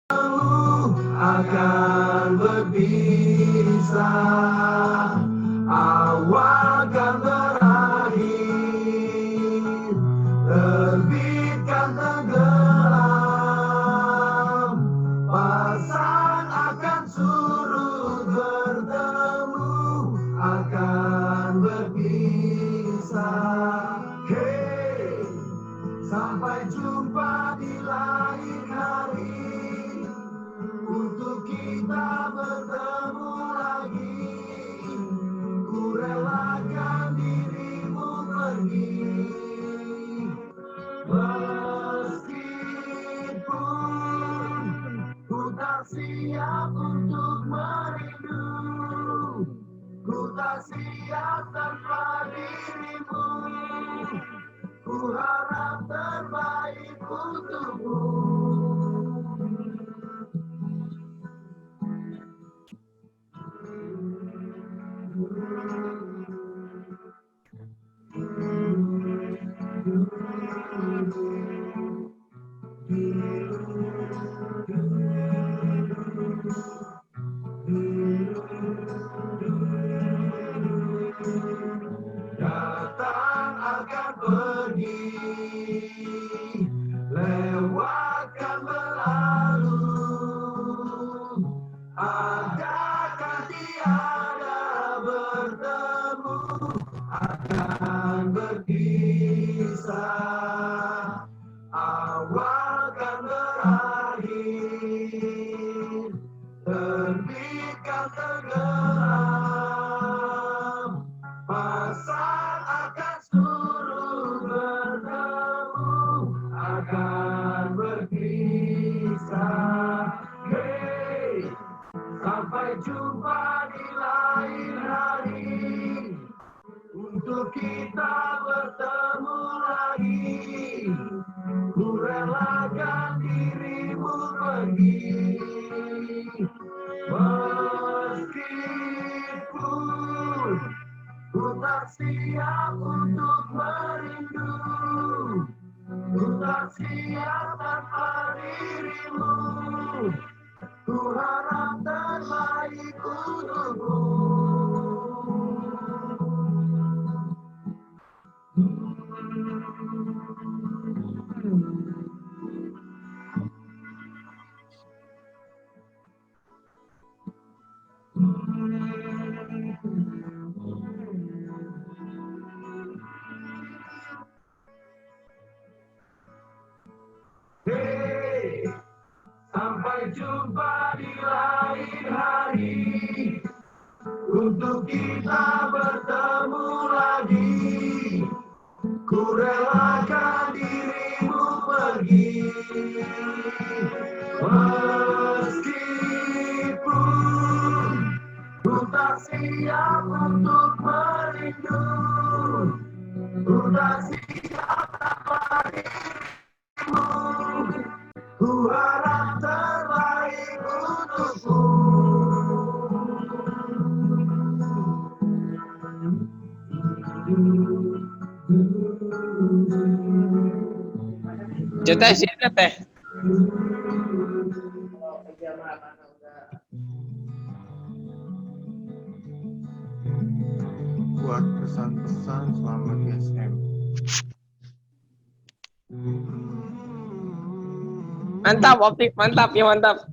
akan berpisah, awal kan berakhir, terbitkan tenggelam, pasang akan surut bertemu, akan berpisah. Hey, sampai jumpa di lain hari, untuk kita bertemu lagi. Ku relakan dirimu pergi, meskipun ku tak siap untuk merindu, ku tak siap tanpa dirimu. Ku harap terbaik untukmu. Datang akan pergi, lewatkan berlalu, adakah tiada bertemu, akan berpisah, awal kan berakhir, terbitkan tenggelam, pasang akan surut bertemu, akan berpisah. Hey, sampai jumpa di lain hari, untuk kita bertemu lagi. Ku relakan dirimu pergi, meskipun ku tak siap untuk merindu, ku tak siap tanpa dirimu. Ku harap terbaik untukmu. Hey, sampai jumpa di lain hari, untuk kita bertemu lagi. Ku relakan dirimu pergi, meskipun ku tak siap untuk merindu, ku tak siap tanpa dirimu. Ku harap terbaik untukmu. Teh, sini teh. Buat pesan-pesan selama GSM. Mantap, Optik. Mantap, ya mantap.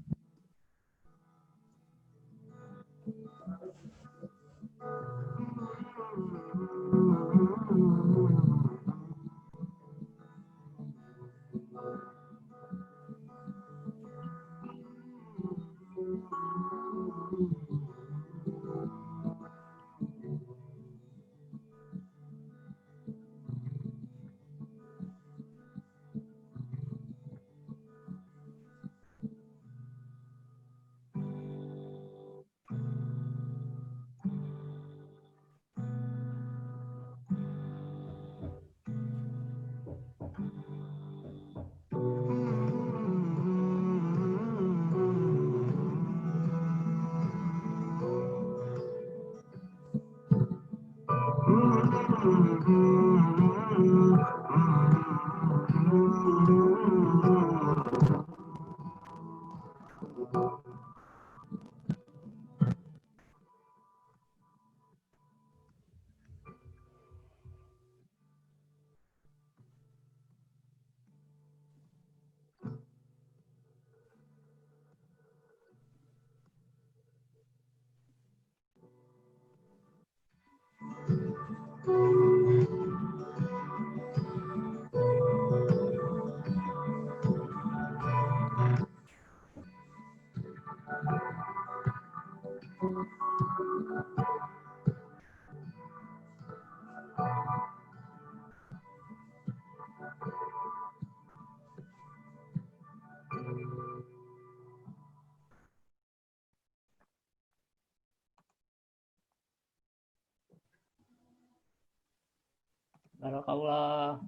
Barakallah.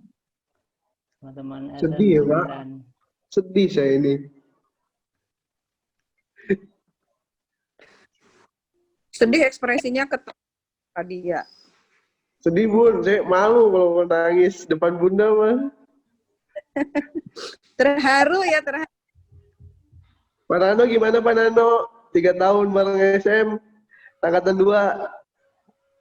Teman-teman Sedih ya, Pak. SM9. Sedih saya ini. Sedih ekspresinya tadi ya. Sedih Bun, saya malu kalau mau nangis depan Bunda mah. Terharu ya, terharu. Pak Nano gimana Pak Nano? 3 tahun bareng SM, angkatan 2.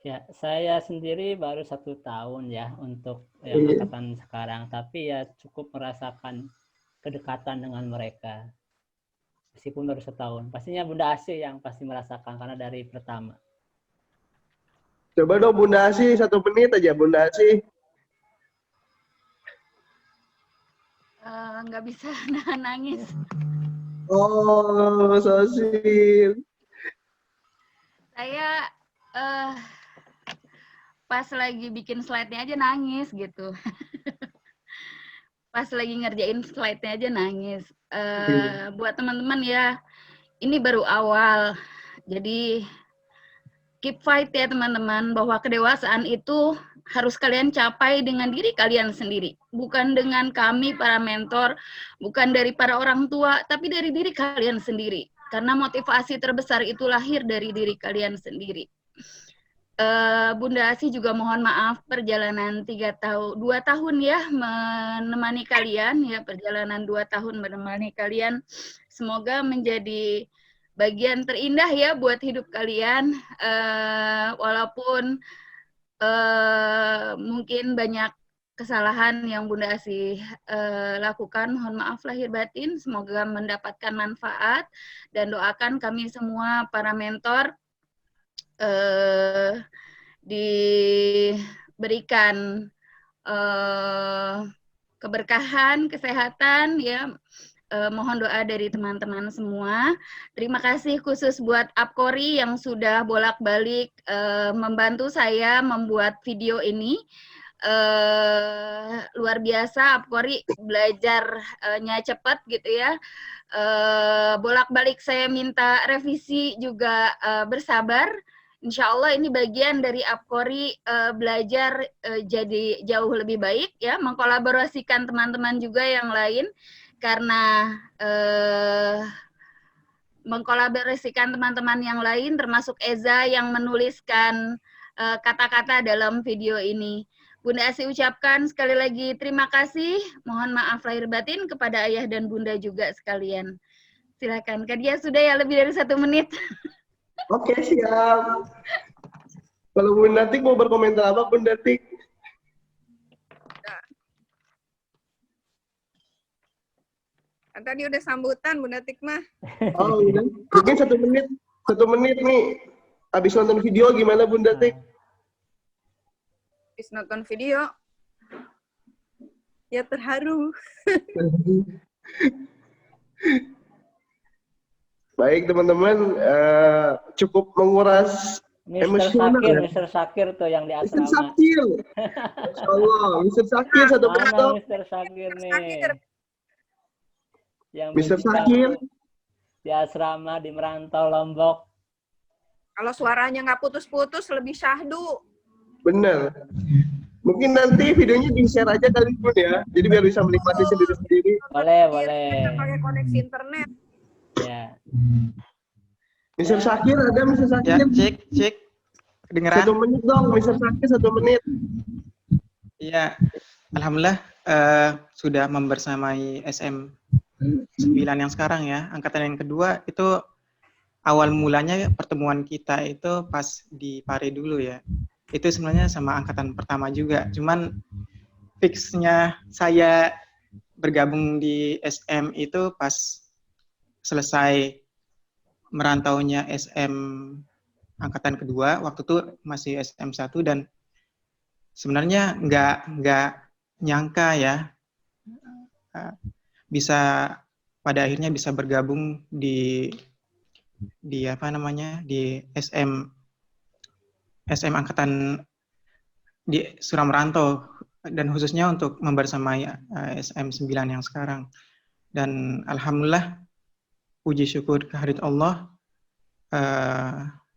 Ya, saya sendiri baru 1 tahun ya untuk yang Iya. angkatan sekarang, tapi ya cukup merasakan kedekatan dengan mereka. Meskipun baru 1 tahun. Pastinya Bunda Asih yang pasti merasakan karena dari pertama. Coba dong Bunda Asih 1 menit aja Bunda Asih. Nggak bisa nahan nangis. Oh, so sweet. Saya pas lagi bikin slide-nya aja nangis gitu. Pas lagi ngerjain slide-nya aja nangis. Buat teman-teman ya, ini baru awal. Jadi keep fight ya teman-teman, bahwa kedewasaan itu harus kalian capai dengan diri kalian sendiri. Bukan dengan kami para mentor, bukan dari para orang tua, tapi dari diri kalian sendiri. Karena motivasi terbesar itu lahir dari diri kalian sendiri. Bunda Asih juga mohon maaf perjalanan 2 tahun ya menemani kalian ya, perjalanan 2 tahun menemani kalian. Semoga menjadi bagian terindah ya buat hidup kalian, walaupun mungkin banyak kesalahan yang Bunda Asih lakukan, mohon maaf lahir batin, semoga mendapatkan manfaat, dan doakan kami semua para mentor diberikan keberkahan, kesehatan ya. Mohon doa dari teman-teman semua. Terima kasih khusus buat Apkori yang sudah bolak-balik membantu saya membuat video ini. Luar biasa, Apkori belajarnya cepat gitu ya. Bolak-balik saya minta revisi juga bersabar. Insya Allah ini bagian dari Apkori belajar jadi jauh lebih baik ya, mengkolaborasikan teman-teman juga yang lain, karena mengkolaborasikan teman-teman yang lain termasuk Eza yang menuliskan kata-kata dalam video ini. Bunda Asih ucapkan sekali lagi terima kasih, mohon maaf lahir batin kepada ayah dan bunda juga sekalian. Silakan, Kadia sudah ya lebih dari 1 menit. Oke, siap. Kalau Bunda Tik mau berkomentar apa Bunda Tik? Kan tadi udah sambutan Bunda Tikmah. Oh, udah. Mungkin 1 menit. 1 menit nih. Habis nonton video gimana Bunda Tik? Habis nonton video, ya terharu. Baik teman-teman, cukup menguras emosional ya. Mr. Sakir tuh yang di Mr. asrama. Sakir. Masya Allah, Mr. Sakir 1 menit Mana dong. Mr. Sakir nih? Yang Mr. berbicara Sakir. di asrama di Merantau Lombok. Kalau suaranya nggak putus-putus lebih syahdu. Bener. Mungkin nanti videonya di-share aja kali Bun ya. Jadi biar bisa menikmati sendiri-sendiri. Boleh. Kita pakai koneksi internet. Ya. Mr. Sakir ada Mr. Ya, Sakir? cek. Kedengeran? 1 menit dong, Mr. Sakir 1 menit. Iya. Alhamdulillah sudah membersamai SM9 yang sekarang ya. Angkatan yang kedua itu awal mulanya pertemuan kita itu pas di Pare dulu ya. Itu sebenarnya sama angkatan pertama juga. Cuman fixnya saya bergabung di SM itu pas selesai merantaunya SM angkatan kedua, waktu itu masih SM1 dan sebenarnya nggak nyangka ya bisa pada akhirnya bisa bergabung di apa namanya di SM angkatan di Suramantau dan khususnya untuk membersamai SM9 yang sekarang. Dan alhamdulillah puji syukur kehadirat Allah,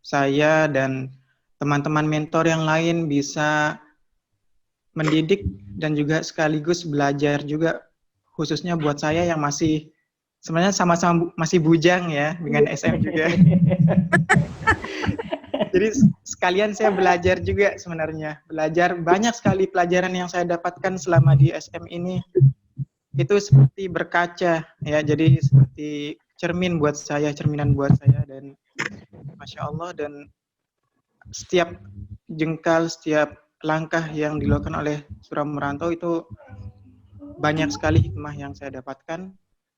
saya dan teman-teman mentor yang lain bisa mendidik dan juga sekaligus belajar juga, khususnya buat saya yang masih sebenarnya sama-sama masih bujang ya dengan SM juga. Jadi sekalian saya belajar juga sebenarnya. Belajar banyak sekali pelajaran yang saya dapatkan selama di SM ini. Itu seperti berkaca ya, jadi seperti cerminan buat saya dan Masya Allah, dan setiap jengkal, setiap langkah yang dilakukan oleh Suram Merantau itu banyak sekali hikmah yang saya dapatkan.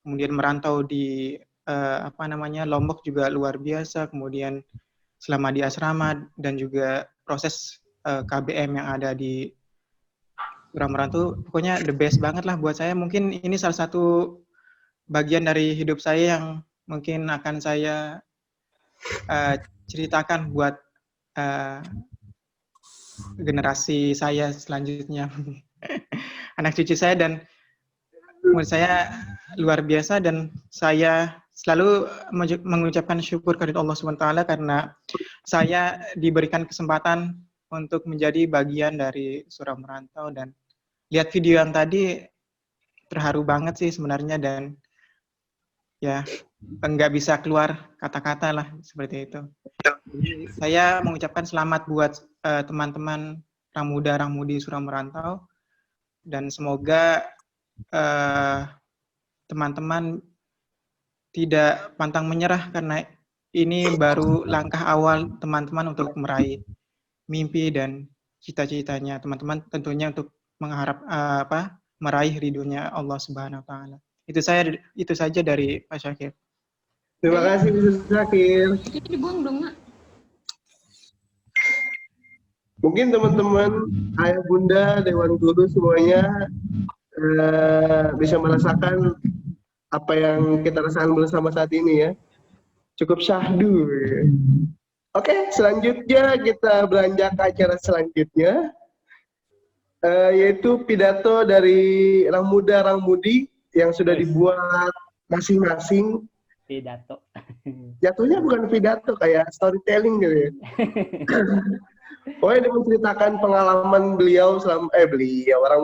Kemudian merantau di Lombok juga luar biasa, kemudian selama di asrama dan juga proses KBM yang ada di Suram Merantau, pokoknya the best banget lah buat saya. Mungkin ini salah satu bagian dari hidup saya yang mungkin akan saya ceritakan buat generasi saya selanjutnya, anak cucu saya, dan menurut saya luar biasa, dan saya selalu mengucapkan syukur kepada Allah SWT karena saya diberikan kesempatan untuk menjadi bagian dari Suram Merantau. Dan lihat video yang tadi terharu banget sih sebenarnya, dan ya nggak bisa keluar kata-kata lah seperti itu. Jadi saya mengucapkan selamat buat teman-teman Rang Muda Rang Mudi Suram Merantau, dan semoga teman-teman tidak pantang menyerah, karena ini baru langkah awal teman-teman untuk meraih mimpi dan cita-citanya teman-teman, tentunya untuk meraih ridhonya Allah Subhanahu wa taala. Itu saja dari Pak Syakir. Terima kasih Pak Syakir. Itu dibuang dong, Mak. Mungkin teman-teman, ayah bunda, dewan guru semuanya bisa merasakan apa yang kita rasakan bersama saat ini ya. Cukup syahdu. Oke, selanjutnya kita beranjak ke acara selanjutnya, yaitu pidato dari Rang Muda Rang Mudi yang sudah dibuat masing-masing. Pidato. Jatuhnya bukan pidato, kayak storytelling gitu ya. Pokoknya dia menceritakan pengalaman beliau Rang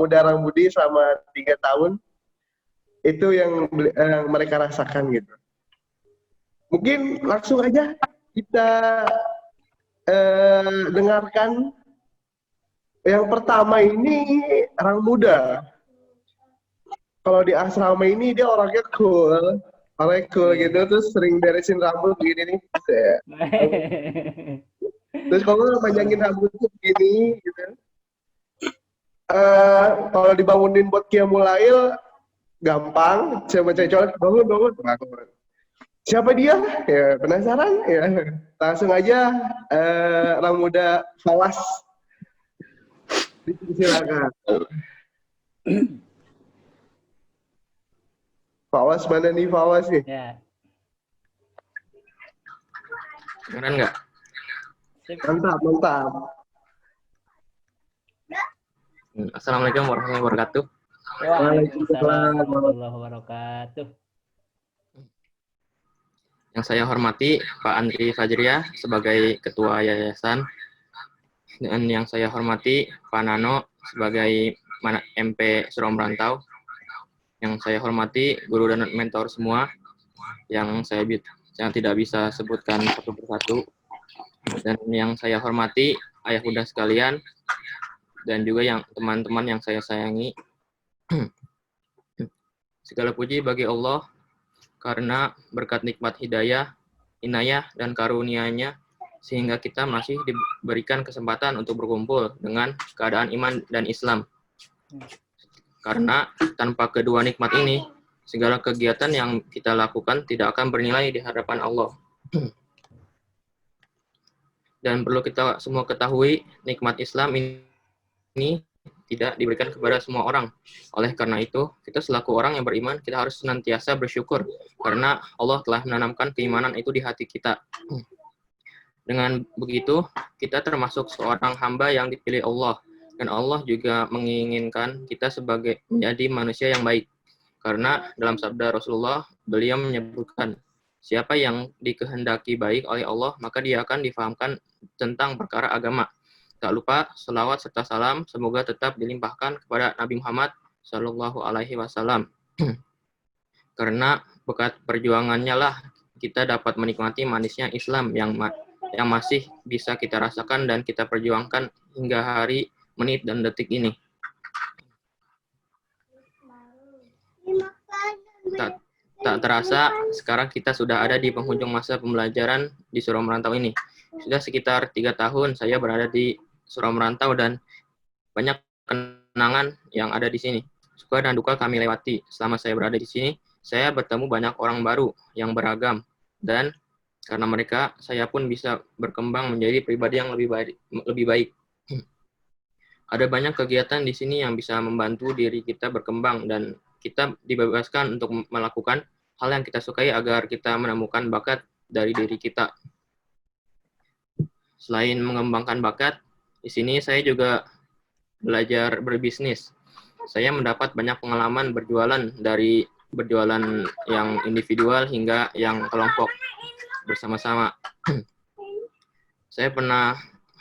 Muda Rang Mudi selama 3 tahun. Itu yang mereka rasakan gitu. Mungkin langsung aja kita dengarkan. Yang pertama ini Rang Muda. Kalau di asrama ini dia orangnya cool gitu, terus sering beresin rambut gini nih. Terus kalau panjangin rambutnya begini gitu. Kalau dibangunin buat Qiyamul Lail gampang, sama cewek bangun. Siapa dia? Ya penasaran ya. Langsung aja Rang Muda Fawas. Silakan. Fawas mana nih Fawas nih? Ya. Kedengeran nggak? Mantap. Assalamualaikum warahmatullahi wabarakatuh. Waalaikumsalam warahmatullahi wabarakatuh. Yang saya hormati Pak Andri Fajriah sebagai Ketua Yayasan, dan yang saya hormati Pak Nano sebagai MP Suram Merantau, yang saya hormati guru dan mentor semua, yang tidak bisa sebutkan satu persatu, dan yang saya hormati ayah bunda sekalian, dan juga yang teman-teman yang saya sayangi. Segala puji bagi Allah karena berkat nikmat hidayah, inayah, dan karunia-Nya sehingga kita masih diberikan kesempatan untuk berkumpul dengan keadaan iman dan Islam. Karena tanpa kedua nikmat ini, segala kegiatan yang kita lakukan tidak akan bernilai di hadapan Allah. Dan perlu kita semua ketahui, nikmat Islam ini tidak diberikan kepada semua orang. Oleh karena itu, kita selaku orang yang beriman, kita harus senantiasa bersyukur karena Allah telah menanamkan keimanan itu di hati kita. Dengan begitu, kita termasuk seorang hamba yang dipilih Allah, dan Allah juga menginginkan kita sebagai menjadi manusia yang baik. Karena dalam sabda Rasulullah, beliau menyebutkan, siapa yang dikehendaki baik oleh Allah, maka dia akan difahamkan tentang perkara agama. Tak lupa selawat serta salam semoga tetap dilimpahkan kepada Nabi Muhammad Shallallahu Alaihi Wasallam. Karena berkat perjuangannya lah kita dapat menikmati manisnya Islam yang masih bisa kita rasakan dan kita perjuangkan hingga hari, menit, dan detik ini. Tak terasa, sekarang kita sudah ada di penghujung masa pembelajaran di Surau Merantau ini. Sudah sekitar 3 tahun saya berada di Surau Merantau dan banyak kenangan yang ada di sini. Suka dan duka kami lewati. Selama saya berada di sini, saya bertemu banyak orang baru yang beragam. Dan karena mereka, saya pun bisa berkembang menjadi pribadi yang lebih baik. Ada banyak kegiatan di sini yang bisa membantu diri kita berkembang dan kita dibebaskan untuk melakukan hal yang kita sukai agar kita menemukan bakat dari diri kita. Selain mengembangkan bakat, di sini saya juga belajar berbisnis. Saya mendapat banyak pengalaman berjualan, dari berjualan yang individual hingga yang kelompok bersama-sama. Saya pernah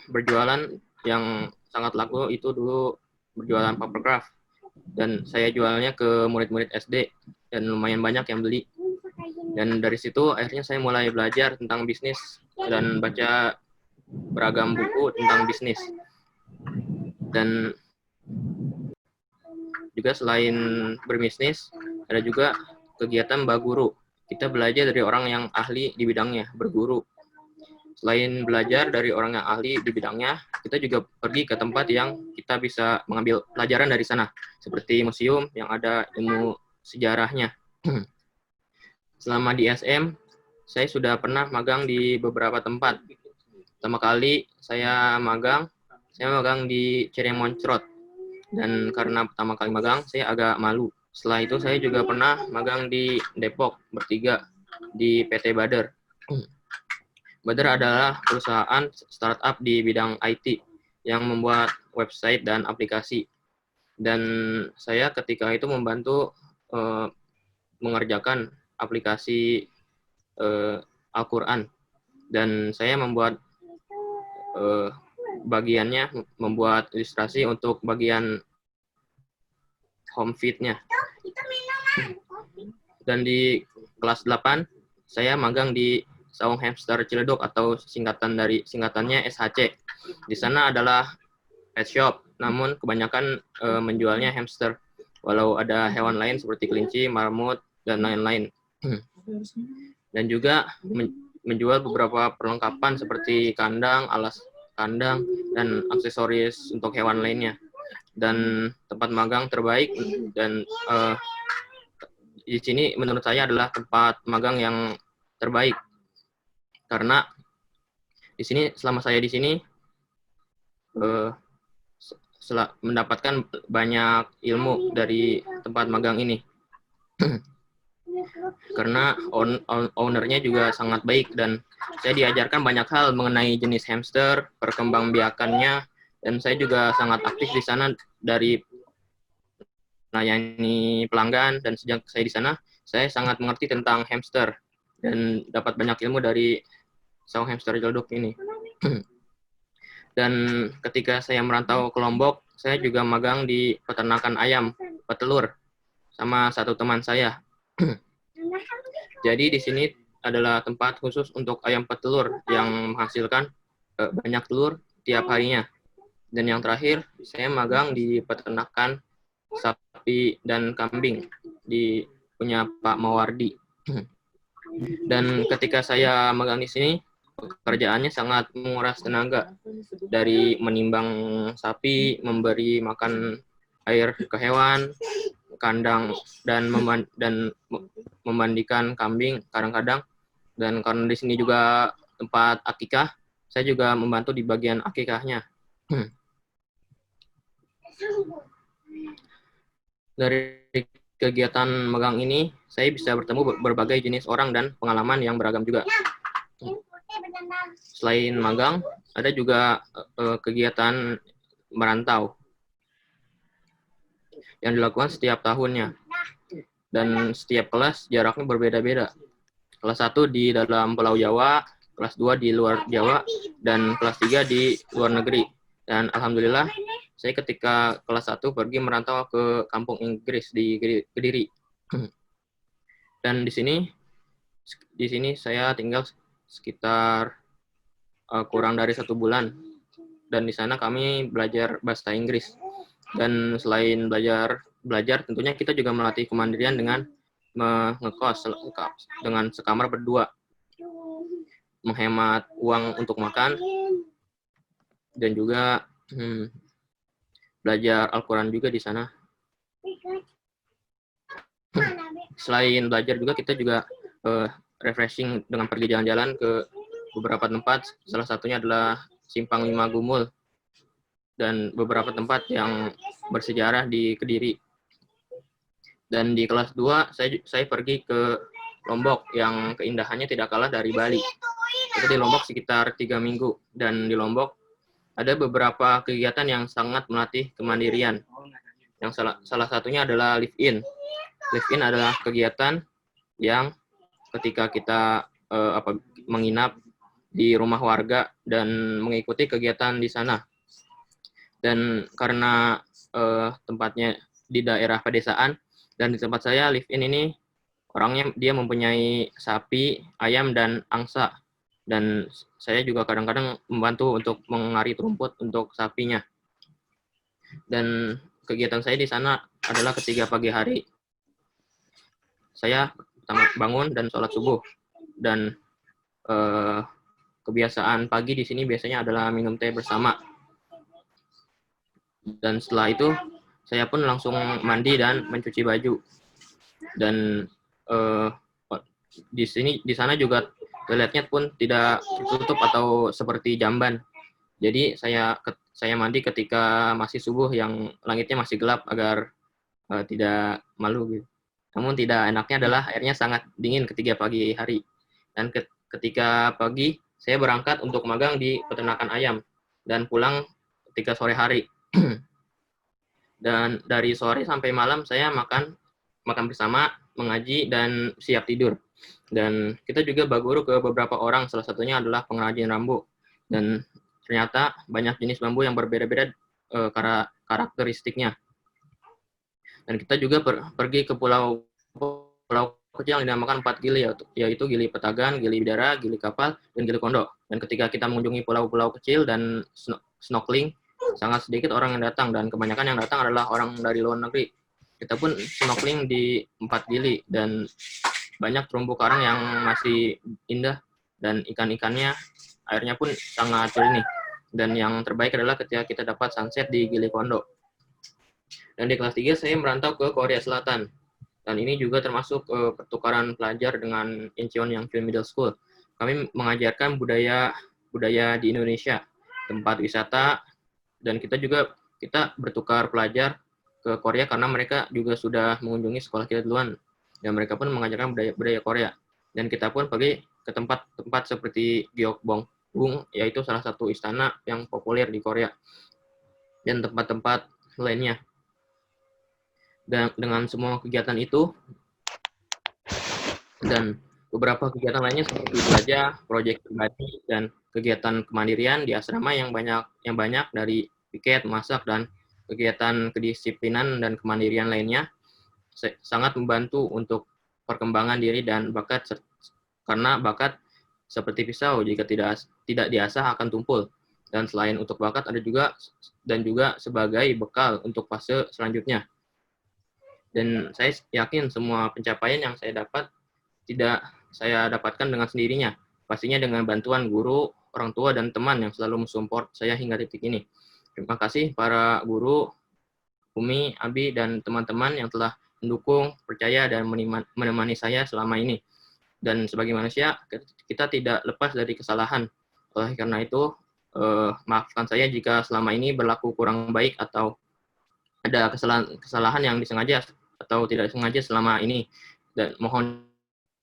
berjualan yang sangat laku, itu dulu berjualan paper craft. Dan saya jualnya ke murid-murid SD dan lumayan banyak yang beli. Dan dari situ akhirnya saya mulai belajar tentang bisnis dan baca beragam buku tentang bisnis. Dan juga selain berbisnis, ada juga kegiatan baguru. Kita belajar dari orang yang ahli di bidangnya, berguru. Selain belajar dari orang yang ahli di bidangnya, kita juga pergi ke tempat yang kita bisa mengambil pelajaran dari sana, seperti museum yang ada ilmu sejarahnya. Selama di SM, saya sudah pernah magang di beberapa tempat. Pertama kali saya magang di Ciremon-Crot. Dan karena pertama kali magang, saya agak malu. Setelah itu saya juga pernah magang di Depok bertiga di PT Bader. Bader adalah perusahaan startup di bidang IT yang membuat website dan aplikasi. Dan saya ketika itu membantu mengerjakan aplikasi Al-Quran. Dan saya membuat bagiannya, membuat ilustrasi untuk bagian home feed-nya. Dan di kelas 8, saya magang di Saung Hamster Ciledug atau singkatannya SHC. Di sana adalah pet shop, namun kebanyakan menjualnya hamster. Walau ada hewan lain seperti kelinci, marmut, dan lain-lain. Dan juga menjual beberapa perlengkapan seperti kandang, alas kandang, dan aksesoris untuk hewan lainnya. Dan tempat magang terbaik dan di sini menurut saya adalah tempat magang yang terbaik. Karena di sini, selama saya di sini mendapatkan banyak ilmu dari tempat magang ini. Karena ownernya juga sangat baik dan saya diajarkan banyak hal mengenai jenis hamster, perkembangbiakannya, dan saya juga sangat aktif di sana dari melayani pelanggan. Dan sejak saya di sana, saya sangat mengerti tentang hamster dan dapat banyak ilmu dari Saung Hamster Ciledug ini. Dan ketika saya merantau ke Lombok, saya juga magang di peternakan ayam petelur sama satu teman saya. Jadi di sini adalah tempat khusus untuk ayam petelur yang menghasilkan banyak telur tiap harinya. Dan yang terakhir, saya magang di peternakan sapi dan kambing di punya Pak Mawardi. Dan ketika saya magang di sini, pekerjaannya sangat menguras tenaga, dari menimbang sapi, memberi makan air ke hewan, kandang, dan memandikan kambing kadang-kadang. Dan karena di sini juga tempat akikah, saya juga membantu di bagian akikahnya. Dari kegiatan magang ini, saya bisa bertemu berbagai jenis orang dan pengalaman yang beragam juga. Selain magang, ada juga kegiatan merantau yang dilakukan setiap tahunnya. Dan setiap kelas jaraknya berbeda-beda. Kelas 1 di dalam Pulau Jawa, kelas 2 di luar Jawa, dan kelas 3 di luar negeri. Dan alhamdulillah, saya ketika kelas 1 pergi merantau ke kampung Inggris di Kediri. Dan di sini saya tinggal sekitar kurang dari 1 bulan. Dan di sana kami belajar bahasa Inggris. Dan selain belajar tentunya kita juga melatih kemandirian dengan ngekos dengan sekamar berdua, menghemat uang untuk makan, dan juga belajar Al-Quran juga di sana. Selain belajar juga kita juga refreshing dengan pergi jalan-jalan ke beberapa tempat. Salah satunya adalah Simpang 5 Gumul dan beberapa tempat yang bersejarah di Kediri. Dan di kelas 2 saya pergi ke Lombok yang keindahannya tidak kalah dari Bali. Itu di Lombok sekitar 3 minggu, dan di Lombok ada beberapa kegiatan yang sangat melatih kemandirian. Yang salah satunya adalah live-in. Live-in adalah kegiatan yang ketika kita menginap di rumah warga dan mengikuti kegiatan di sana. Dan karena tempatnya di daerah pedesaan, dan di tempat saya live-in ini orangnya dia mempunyai sapi, ayam, dan angsa. Dan saya juga kadang-kadang membantu untuk mengarit rumput untuk sapinya. Dan kegiatan saya di sana adalah ketika pagi hari saya bangun dan sholat subuh. Dan kebiasaan pagi di sini biasanya adalah minum teh bersama. Dan setelah itu saya pun langsung mandi dan mencuci baju. Dan di sana juga toiletnya pun tidak tertutup atau seperti jamban. Jadi saya mandi ketika masih subuh yang langitnya masih gelap agar tidak malu gitu. Namun tidak enaknya adalah airnya sangat dingin ketika pagi hari. Dan ketika pagi saya berangkat untuk magang di peternakan ayam dan pulang ketika sore hari. Dan dari sore sampai malam saya makan bersama, mengaji, dan siap tidur. Dan kita juga baguru ke beberapa orang, salah satunya adalah pengrajin rambu. Dan ternyata banyak jenis bambu yang berbeda-beda karakteristiknya. Dan kita juga pergi ke pulau kecil yang dinamakan 4 gili, yaitu Gili Petagan, Gili Bidara, Gili Kapal, dan Gili Kondo. Dan ketika kita mengunjungi pulau-pulau kecil dan snorkeling, sangat sedikit orang yang datang, dan kebanyakan yang datang adalah orang dari luar negeri. Kita pun snorkeling di 4 gili, dan banyak terumbu karang yang masih indah, dan ikan-ikannya, airnya pun sangat jernih. Dan yang terbaik adalah ketika kita dapat sunset di Gili Kondo. Dan di kelas 3 saya merantau ke Korea Selatan. Dan ini juga termasuk pertukaran pelajar dengan Incheon Yangchun Middle School. Kami mengajarkan budaya di Indonesia, tempat wisata, dan kita bertukar pelajar ke Korea karena mereka juga sudah mengunjungi sekolah kita duluan, dan mereka pun mengajarkan budaya Korea. Dan kita pun pergi ke tempat-tempat seperti Gyeongbokgung, yaitu salah satu istana yang populer di Korea, dan tempat-tempat lainnya. Dan dengan semua kegiatan itu dan beberapa kegiatan lainnya seperti belajar, proyek pribadi, dan kegiatan kemandirian di asrama yang banyak dari piket, masak, dan kegiatan kedisiplinan dan kemandirian lainnya sangat membantu untuk perkembangan diri dan bakat, karena bakat seperti pisau, jika tidak diasah akan tumpul. Dan selain untuk bakat ada juga sebagai bekal untuk fase selanjutnya. Dan saya yakin semua pencapaian yang saya dapat tidak saya dapatkan dengan sendirinya. Pastinya dengan bantuan guru, orang tua, dan teman yang selalu mensupport saya hingga titik ini. Terima kasih para guru, Umi, Abi, dan teman-teman yang telah mendukung, percaya, dan menemani saya selama ini. Dan sebagai manusia, kita tidak lepas dari kesalahan. Oleh karena itu, maafkan saya jika selama ini berlaku kurang baik atau ada kesalahan yang disengaja atau tidak disengaja selama ini. Dan mohon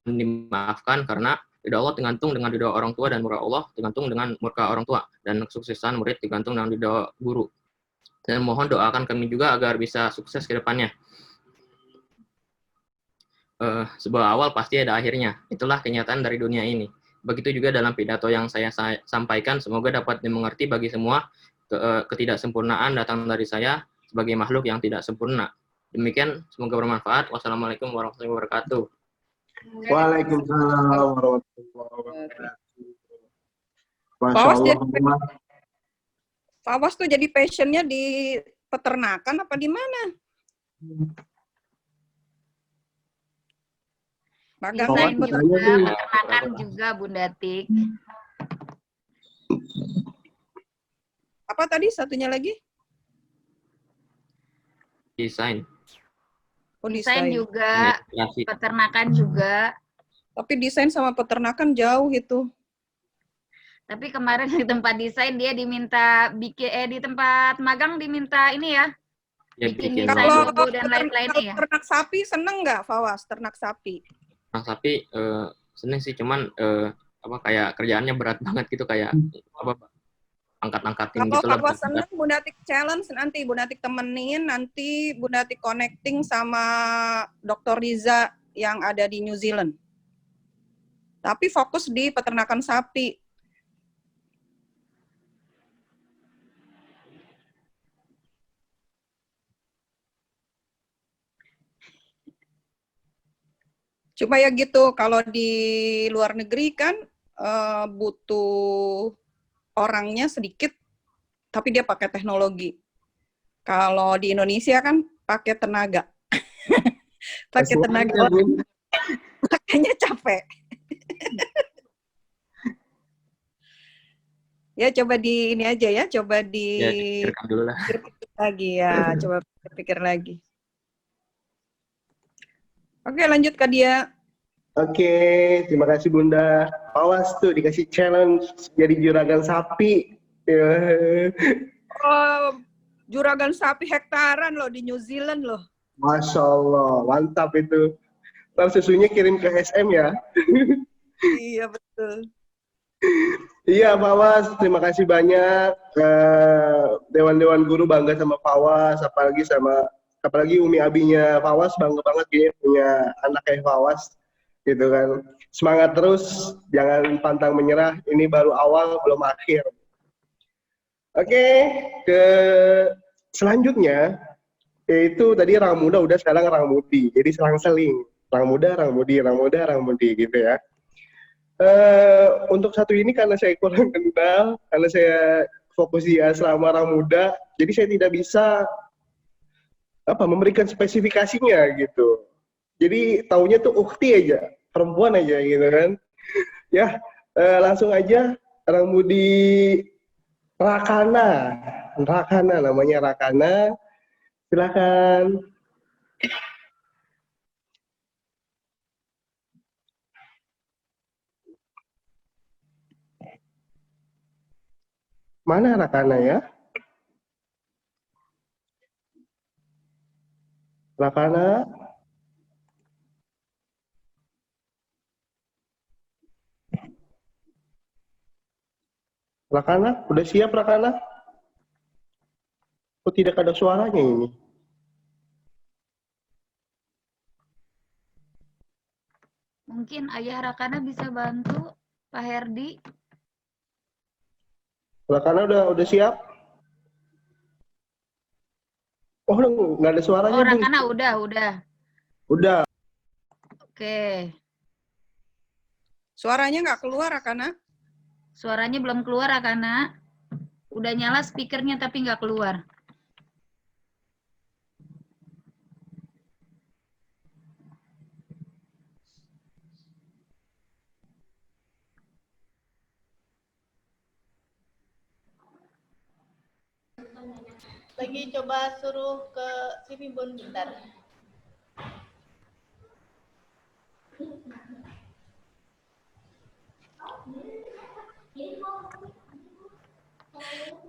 dimaafkan karena ridha Allah tergantung dengan ridha orang tua, dan murka Allah tergantung dengan murka orang tua, dan kesuksesan murid tergantung dengan ridha guru. Dan mohon doakan kami juga agar bisa sukses ke depannya. Sebuah awal pasti ada akhirnya. Itulah kenyataan dari dunia ini. Begitu juga dalam pidato yang saya sampaikan, semoga dapat dimengerti bagi semua, ketidaksempurnaan datang dari saya sebagai makhluk yang tidak sempurna. Demikian, semoga bermanfaat. Wassalamualaikum warahmatullahi wabarakatuh. Waalaikumsalam warahmatullahi wabarakatuh. Masya Fawas Allah. jadi- Fawas tuh jadi passionnya di peternakan apa di mana? Magang Fawas Desain di ditanya juga, nih. peternakan juga Bunda Tik. apa tadi satunya lagi? Desain. Oh, Desain desain. juga, Ilustrasi. peternakan juga. Tapi desain sama peternakan jauh itu. Tapi kemarin di tempat desain dia diminta bikin di tempat magang diminta ini ya, Ya, bikin bikin desain logo. logo dan lain-lainnya ya. Ternak sapi seneng nggak, Fawas? Ternak sapi. Nah, tapi seneng sih, cuman kayak kerjaannya berat banget gitu, kayak angkat-angkatin Kalau gitu lah. Fawas seneng, Bunda Tik challenge nanti, Bunda Tik temenin, nanti Bunda Tik connecting sama Dr. Riza yang ada di New Zealand. Tapi fokus di peternakan sapi. Cuma ya gitu, kalau di luar negeri kan butuh orangnya sedikit, tapi dia pakai teknologi. Kalau di Indonesia kan pakai tenaga. Pakai tenaga, Ya, Bun. makanya capek. Ya coba di ini aja ya, coba di Ya, dipikirkan dulu lah. pikir lagi ya, coba pikir lagi. Oke, lanjut Kak Dia. Oke, terima kasih Bunda. Awas tuh dikasih challenge jadi juragan sapi. Oh, juragan sapi hektaran loh di New Zealand loh. Masya Allah, mantap itu. Ntar susunya kirim ke SM ya. Iya betul. Iya, Fawas, terima kasih banyak. Dewan-dewan guru bangga sama Fawas, apalagi Umi Abinya Fawas bangga banget ya punya anak kayak Fawas, gitu kan. Semangat terus, jangan pantang menyerah. Ini baru awal, belum akhir. Oke, ke selanjutnya yaitu tadi Rang Muda udah, sekarang Rang Mudi. Jadi selang-seling, Rang Muda, Rang Mudi, Rang Muda, Rang Mudi gitu ya. Untuk satu ini karena saya kurang kenal, karena saya fokus di asrama Rang Muda, jadi saya tidak bisa memberikan spesifikasinya gitu. Jadi taunya tuh ukti aja, perempuan aja gitu kan. Ya, langsung aja Rang Mudi Rakana. Rakana namanya, Rakana. Silakan. Mana Rakana ya? Rakana. Rakana, udah siap Rakana? Kok tidak ada suaranya ini? Mungkin Ayah Rakana bisa bantu Pak Herdi. Rakana udah siap? Oh, nggak ada suaranya. Oh, Bun. Rakana udah. Udah. Oke. Suaranya nggak keluar Rakana? Suaranya belum keluar Rakana. Udah nyala speakernya tapi nggak keluar. Lagi coba suruh ke sini Bun bentar.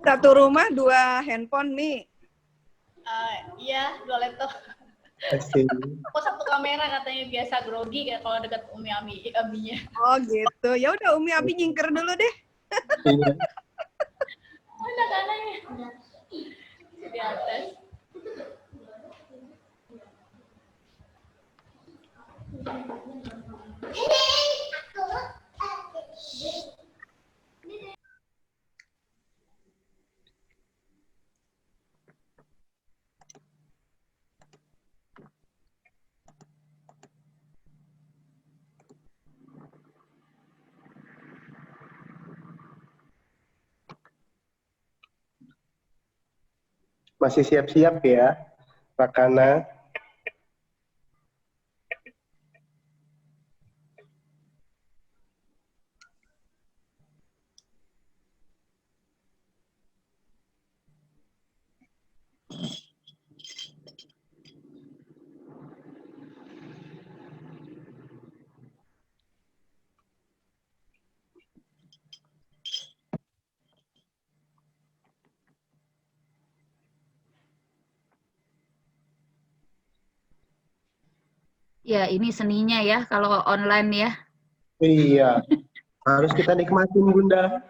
Satu rumah, dua handphone, Mi. Iya, 2 laptop. Asik. Aku satu kamera katanya biasa grogi kayak kalau dekat Umi Abinya. Oh gitu. Ya udah Umi Abi nyingkir dulu deh. Iya. Mana kanannya? Di atas. Masih siap-siap ya, Rakana. Ya, ini seninya ya kalau online ya. Iya, harus kita nikmatin Bunda.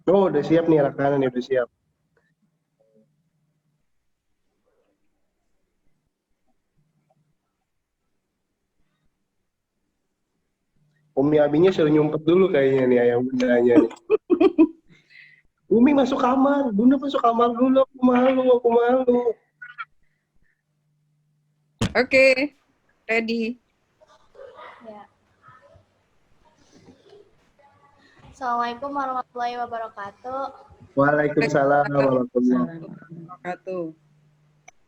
Oh, udah siap nih Rakana nih, udah siap. Umi Abinya suruh nyumpet dulu kayaknya nih ayam bundanya nih. Umi masuk kamar, Bunda masuk kamar dulu, aku malu. Oke, ready. Ya. Assalamualaikum warahmatullahi wabarakatuh. Waalaikumsalam warahmatullahi Wabarakatuh.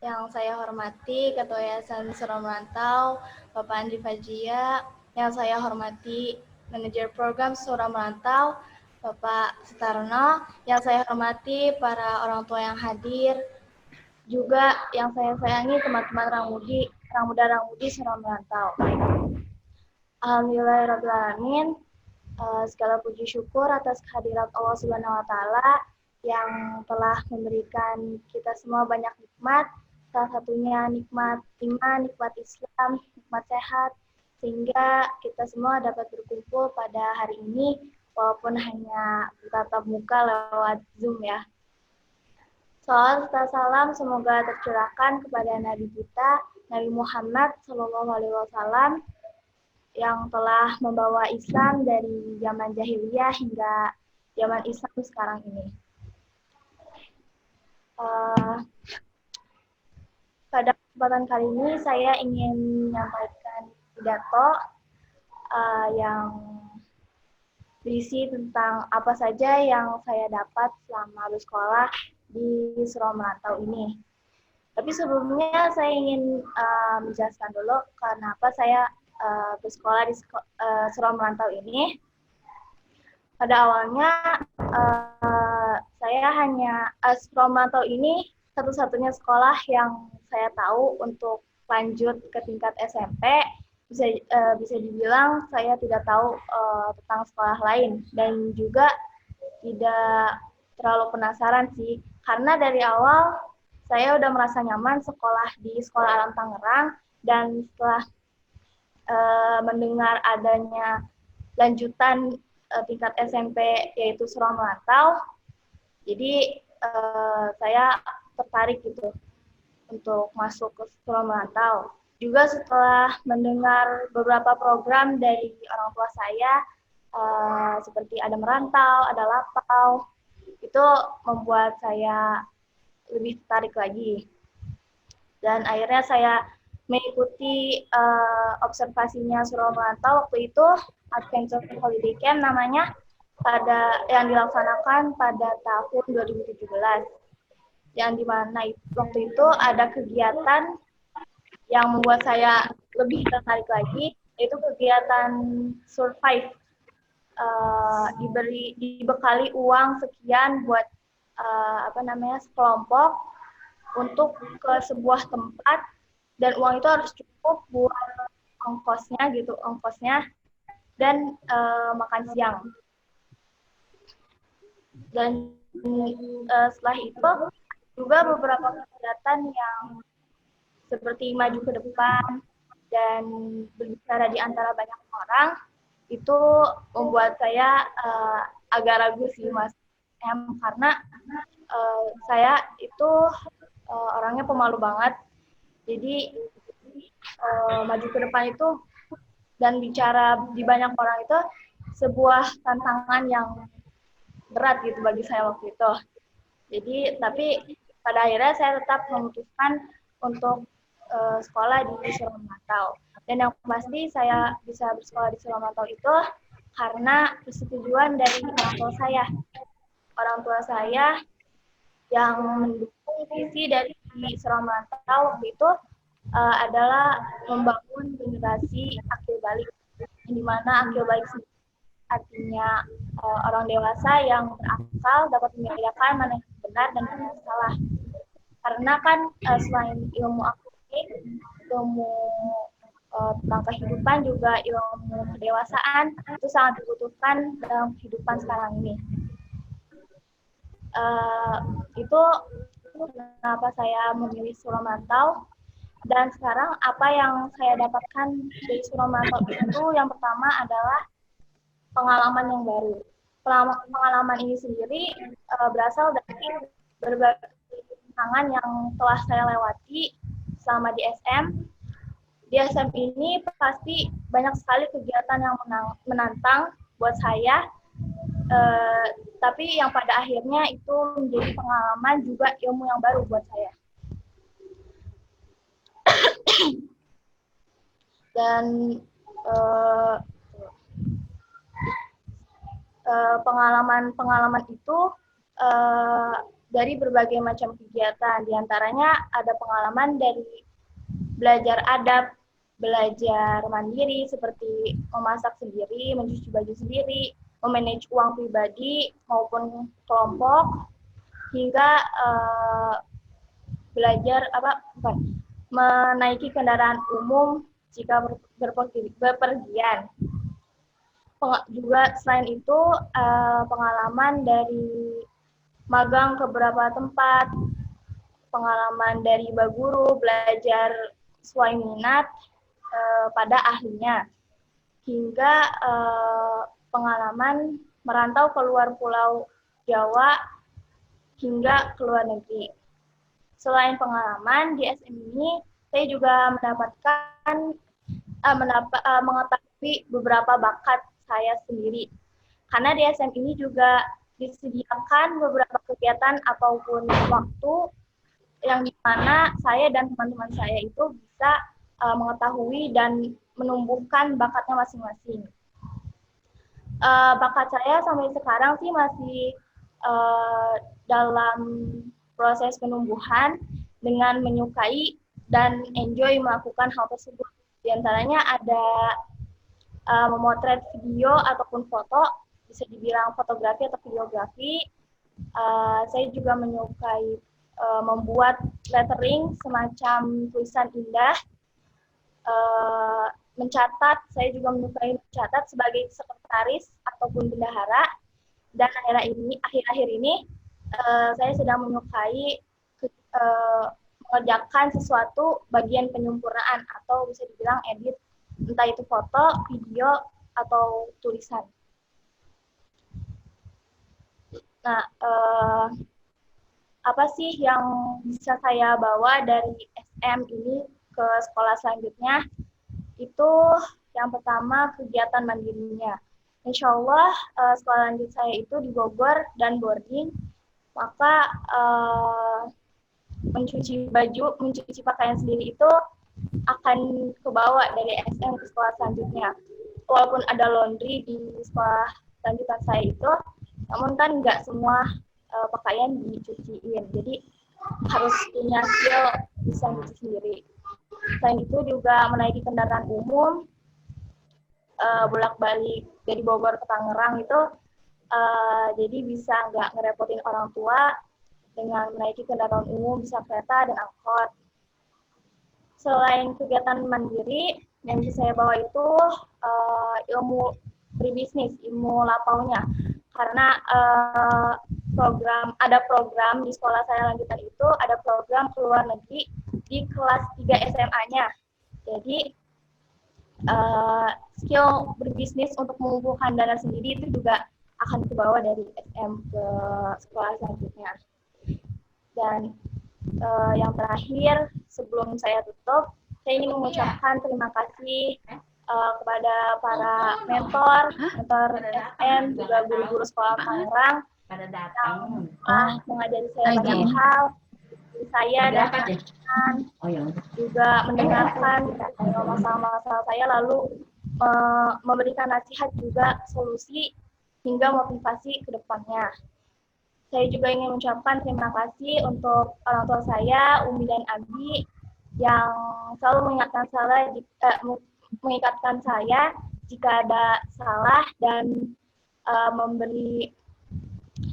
Yang saya hormati Ketua Yayasan Suram Rantau, Bapak Andri Fajia. Yang saya hormati Manajer Program Suram Rantau, Bapak Sutarno. Yang saya hormati para orang tua yang hadir. Juga yang saya sayangi teman-teman Rangmudi Suram Rantau. Alhamdulillahirrahmanirrahim. Segala puji syukur atas kehadirat Allah Subhanahu wa Ta'ala yang telah memberikan kita semua banyak nikmat, salah satunya nikmat iman, nikmat Islam, nikmat sehat, sehingga kita semua dapat berkumpul pada hari ini walaupun hanya bertatap muka lewat Zoom ya. Salawat serta salam semoga tercurahkan kepada Nabi kita, Nabi Muhammad SAW, yang telah membawa Islam dari zaman jahiliyah hingga zaman Islam sekarang ini. Pada kesempatan kali ini saya ingin menyampaikan pidato yang berisi tentang apa saja yang saya dapat selama bersekolah di Suram Rantau ini. Tapi sebelumnya saya ingin menjelaskan dulu kenapa saya bersekolah di Suram Rantau ini. Pada awalnya Suram Rantau ini satu-satunya sekolah yang saya tahu untuk lanjut ke tingkat SMP. Bisa dibilang saya tidak tahu tentang sekolah lain dan juga tidak terlalu penasaran sih, karena dari awal saya udah merasa nyaman sekolah di Sekolah Alam Tangerang, dan setelah mendengar adanya lanjutan tingkat SMP yaitu Suram Rantau, jadi saya tertarik gitu untuk masuk ke Suram Rantau. Juga setelah mendengar beberapa program dari orang tua saya seperti ada Merantau, ada Lapau, itu membuat saya lebih tertarik lagi. Dan akhirnya saya mengikuti observasinya Suram Rantau waktu itu, Adventure Holiday Camp namanya, yang dilaksanakan pada tahun 2017. Yang dimana waktu itu ada kegiatan yang membuat saya lebih tertarik lagi, yaitu kegiatan survive. Dibekali uang sekian buat sekelompok untuk ke sebuah tempat, dan uang itu harus cukup buat ongkosnya dan makan siang. Dan setelah itu juga beberapa kegiatan yang seperti maju ke depan dan berbicara di antara banyak orang, itu membuat saya agak ragu sih Mas karena saya itu orangnya pemalu banget. Jadi maju ke depan itu dan bicara di banyak orang itu sebuah tantangan yang berat gitu bagi saya waktu itu. Jadi tapi pada akhirnya saya tetap memutuskan untuk sekolah di Suram Rantau. Dan yang pasti saya bisa bersekolah di Suramantau itu karena persetujuan dari orang tua saya. Orang tua saya yang mendukung visi dari Suramantau waktu itu adalah membangun generasi akil balik, di mana akil balik artinya orang dewasa yang berakal dapat membedakan mana yang benar dan mana yang salah. Karena kan selain ilmu akademik, ilmu tentang kehidupan juga ilmu kedewasaan itu sangat dibutuhkan dalam kehidupan sekarang ini. Itu kenapa saya memilih Suramantau. Dan sekarang apa yang saya dapatkan dari Suramantau itu yang pertama adalah pengalaman yang baru. Pengalaman ini sendiri berasal dari berbagai tantangan yang telah saya lewati selama di SM. Di SM ini pasti banyak sekali kegiatan yang menantang buat saya, tapi yang pada akhirnya itu menjadi pengalaman juga ilmu yang baru buat saya. Dan pengalaman itu dari berbagai macam kegiatan. Di antaranya ada pengalaman dari belajar adab, belajar mandiri seperti memasak sendiri, mencuci baju sendiri, memanage uang pribadi maupun kelompok, hingga belajar menaiki kendaraan umum jika berpergian. Juga selain itu pengalaman dari magang ke beberapa tempat, pengalaman dari baguru, belajar sesuai minat pada ahlinya, hingga pengalaman merantau keluar Pulau Jawa hingga ke luar negeri. Selain pengalaman di SM ini, saya juga mengetahui beberapa bakat saya sendiri. Karena di SM ini juga disediakan beberapa kegiatan ataupun waktu yang dimana saya dan teman-teman saya itu bisa mengetahui dan menumbuhkan bakatnya masing-masing. Bakat saya sampai sekarang sih masih dalam proses penumbuhan dengan menyukai dan enjoy melakukan hal tersebut. Di antaranya ada memotret video ataupun foto, bisa dibilang fotografi atau videografi. Saya juga menyukai membuat lettering semacam tulisan indah, mencatat. Saya juga menyukai mencatat sebagai sekretaris ataupun bendahara. Dan akhir-akhir ini saya sedang menyukai mengerjakan sesuatu bagian penyempurnaan atau bisa dibilang edit, entah itu foto, video, atau tulisan. Nah, apa sih yang bisa saya bawa dari SM ini ke sekolah selanjutnya? Itu yang pertama kegiatan mandirinya. Insya Allah sekolah lanjut saya itu di Bogor dan boarding, maka mencuci baju, mencuci pakaian sendiri itu akan kebawa dari SM ke sekolah selanjutnya. Walaupun ada laundry di sekolah lanjutan saya itu, namun kan nggak semua pakaian dicuciin, jadi harus punya skill bisa mencuci sendiri. Selain itu juga menaiki kendaraan umum, bolak-balik dari Bogor ke Tangerang itu, jadi bisa nggak ngerepotin orang tua dengan menaiki kendaraan umum, bisa kereta dan angkot. Selain kegiatan mandiri, yang bisa saya bawa itu ilmu berbisnis, ilmu lapaunya. Karena ada program di sekolah saya lanjutan itu, ada program ke luar negeri di kelas 3 SMA-nya. Jadi skill berbisnis untuk mengumpulkan dana sendiri itu juga akan dibawa dari SM ke sekolah selanjutnya. Dan yang terakhir, sebelum saya tutup, saya ingin mengucapkan terima kasih kepada para mentor SM, juga guru-guru sekolah Tangerang yang mengajari saya banyak hal, istri saya dan anak-anak, juga mendengarkan masalah-masalah saya, lalu memberikan nasihat juga solusi hingga motivasi ke depannya. Saya juga ingin mengucapkan terima kasih untuk orang tua saya, Umi dan Abi, yang selalu mengingatkan saya jika ada salah dan memberi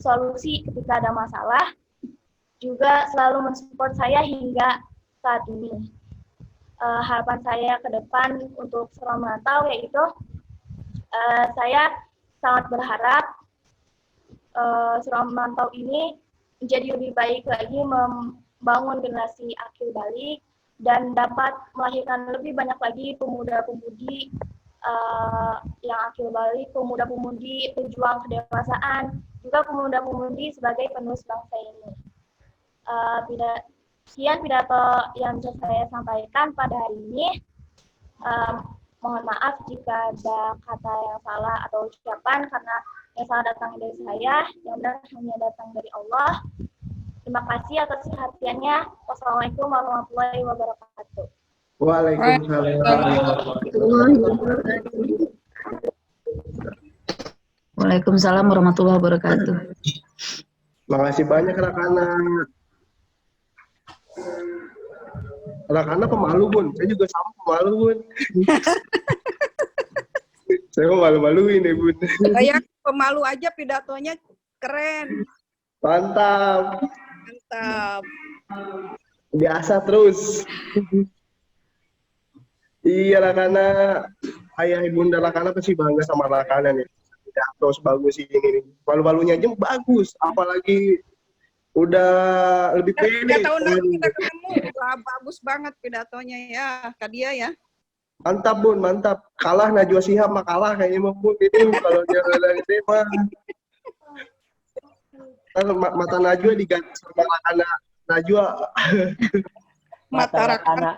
solusi ketika ada masalah, juga selalu mensupport saya hingga saat ini. Harapan saya ke depan untuk Surah Merantau yaitu saya sangat berharap Surah Merantau ini menjadi lebih baik lagi, membangun generasi akil balik dan dapat melahirkan lebih banyak lagi pemuda-pemudi yang akil balik, pemuda-pemudi pejuang kedewasaan, juga pemuda-pemudi sebagai penerus bangsa ini. Sekian pidato yang bisa saya sampaikan pada hari ini. Mohon maaf jika ada kata yang salah atau ucapan, karena yang salah datang dari saya, yang benar hanya datang dari Allah. Terima kasih atas perhatiannya. Wassalamualaikum warahmatullahi wabarakatuh. Waalaikumsalam. Waalaikumsalam warahmatullahi wabarakatuh. Makasih banyak anak-anak. Anak-anak pemalu, Bun. Saya juga sama pemalu, Bun. Saya mau malu-maluin ya, Bun. Saya pemalu aja pidatonya keren. Mantap. Mantap. Biasa terus. Iya, anak-anak. Ayah ibunda anak-anak pasti bangga sama anak-anak nih. Pidato sebagus ini nih. Malu-malunya aja bagus. Apalagi udah lebih pede. 3 tahun lalu kita ketemu. Wah, bagus banget pidatonya ya, Kak Dia ya. Mantap, Bun, mantap. Kalah Najwa Shihab mah kalah kayaknya mah, Bun. Itu kalau dia lagi tema. Kalau mata Najwa diganti sama anak Najwa. Mata Rakana.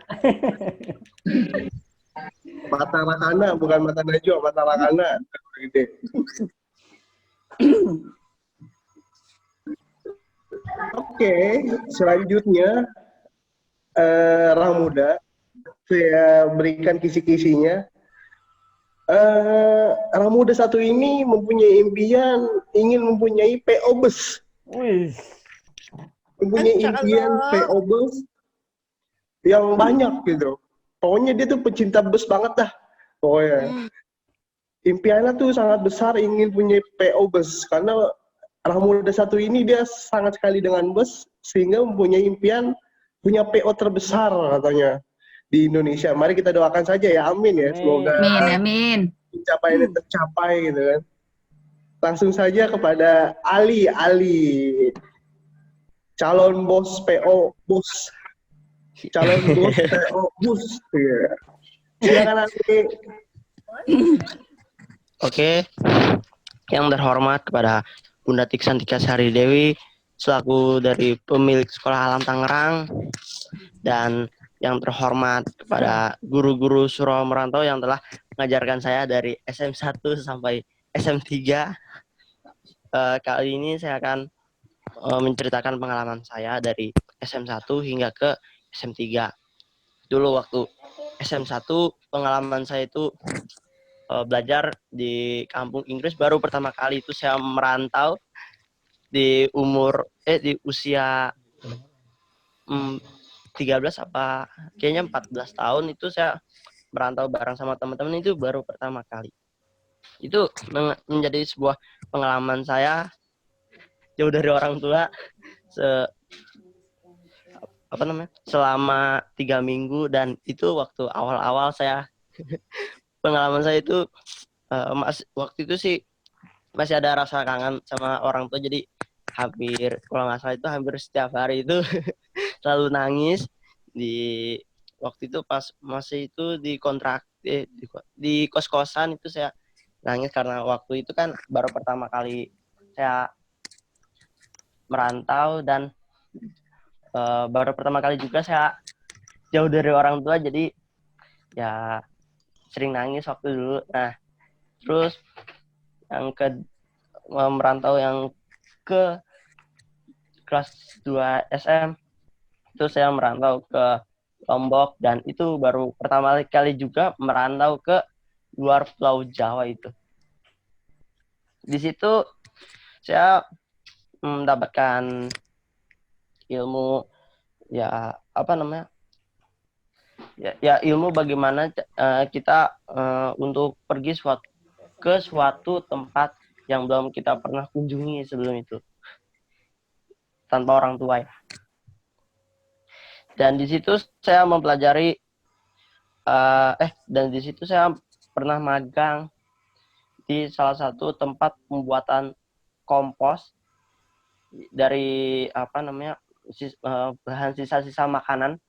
Mata Rakana, bukan mata Najwa, mata Rakana. Gede. Oke, selanjutnya Orang Muda. Saya berikan kisi-kisinya. Orang muda satu ini mempunyai impian ingin mempunyai PO bus. Mempunyai impian PO bus yang banyak gitu. Pokoknya dia tuh pecinta bus banget dah. Pokoknya. Impiannya tuh sangat besar ingin punya PO bus. Karena orang muda satu ini dia sangat sekali dengan bus sehingga mempunyai impian punya PO terbesar katanya di Indonesia. Mari kita doakan saja ya, amin ya. Semoga Amin. pencapaiannya tercapai gitu kan. Langsung saja kepada Ali, calon bos PO bus, calon bos PO bus. Ya. Silakan Ali. Oke, yang terhormat kepada Bunda Tiksantika Sari Dewi selaku dari pemilik Sekolah Alam Tangerang, dan yang terhormat kepada guru-guru Surau Merantau yang telah mengajarkan saya dari SM1 sampai SM3. Kali ini saya akan menceritakan pengalaman saya dari SM1 hingga ke SM3. Dulu waktu SM1 pengalaman saya itu belajar di kampung Inggris. Baru pertama kali itu saya merantau di usia 13 apa kayaknya 14 tahun itu saya merantau bareng sama teman-teman. Itu baru pertama kali. Itu menjadi sebuah pengalaman saya jauh dari orang tua selama 3 minggu, dan itu waktu awal-awal saya pengalaman saya itu waktu itu sih masih ada rasa kangen sama orang tua, jadi hampir kalau nggak salah itu hampir setiap hari itu selalu nangis. Di waktu itu pas masih itu di kontrak di kos-kosan itu saya nangis karena waktu itu kan baru pertama kali saya merantau, dan baru pertama kali juga saya jauh dari orang tua, jadi ya sering nangis waktu dulu. Nah, terus yang merantau yang ke kelas 2 SM itu saya merantau ke Lombok, dan itu baru pertama kali juga merantau ke luar Pulau Jawa itu. Di situ saya mendapatkan ilmu, ya apa namanya, ya ilmu bagaimana kita untuk pergi ke suatu tempat yang belum kita pernah kunjungi sebelum itu tanpa orang tua ya. Dan di situ saya mempelajari dan di situ saya pernah magang di salah satu tempat pembuatan kompos dari apa namanya bahan sisa-sisa makanan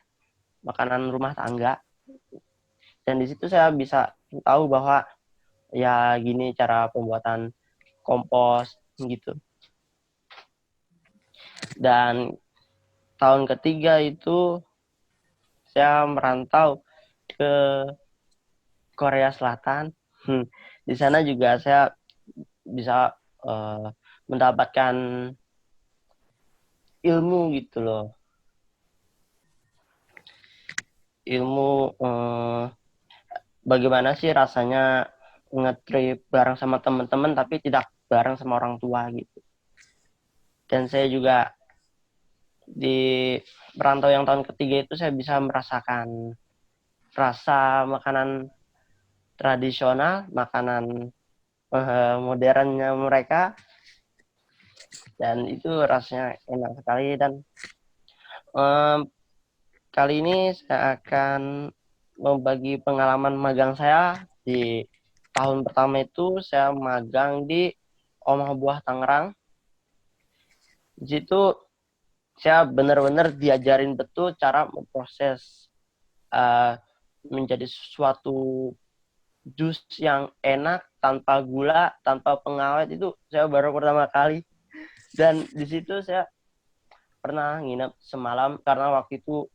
rumah tangga. Dan di situ saya bisa tahu bahwa ya gini cara pembuatan kompos gitu. Dan tahun ketiga itu saya merantau ke Korea Selatan. Di sana juga saya bisa mendapatkan ilmu gitu loh. Ilmu bagaimana sih rasanya nge-trip bareng sama teman-teman tapi tidak bareng sama orang tua gitu. Dan saya juga di perantau yang tahun ketiga itu saya bisa merasakan rasa makanan tradisional, makanan modernnya mereka, dan itu rasanya enak sekali. Dan kali ini saya akan membagi pengalaman magang saya. Di tahun pertama itu saya magang di Omah Buah Tangerang. Di situ saya benar-benar diajarin betul cara memproses menjadi suatu jus yang enak tanpa gula, tanpa pengawet. Itu saya baru pertama kali. Dan di situ saya pernah nginep semalam karena waktu itu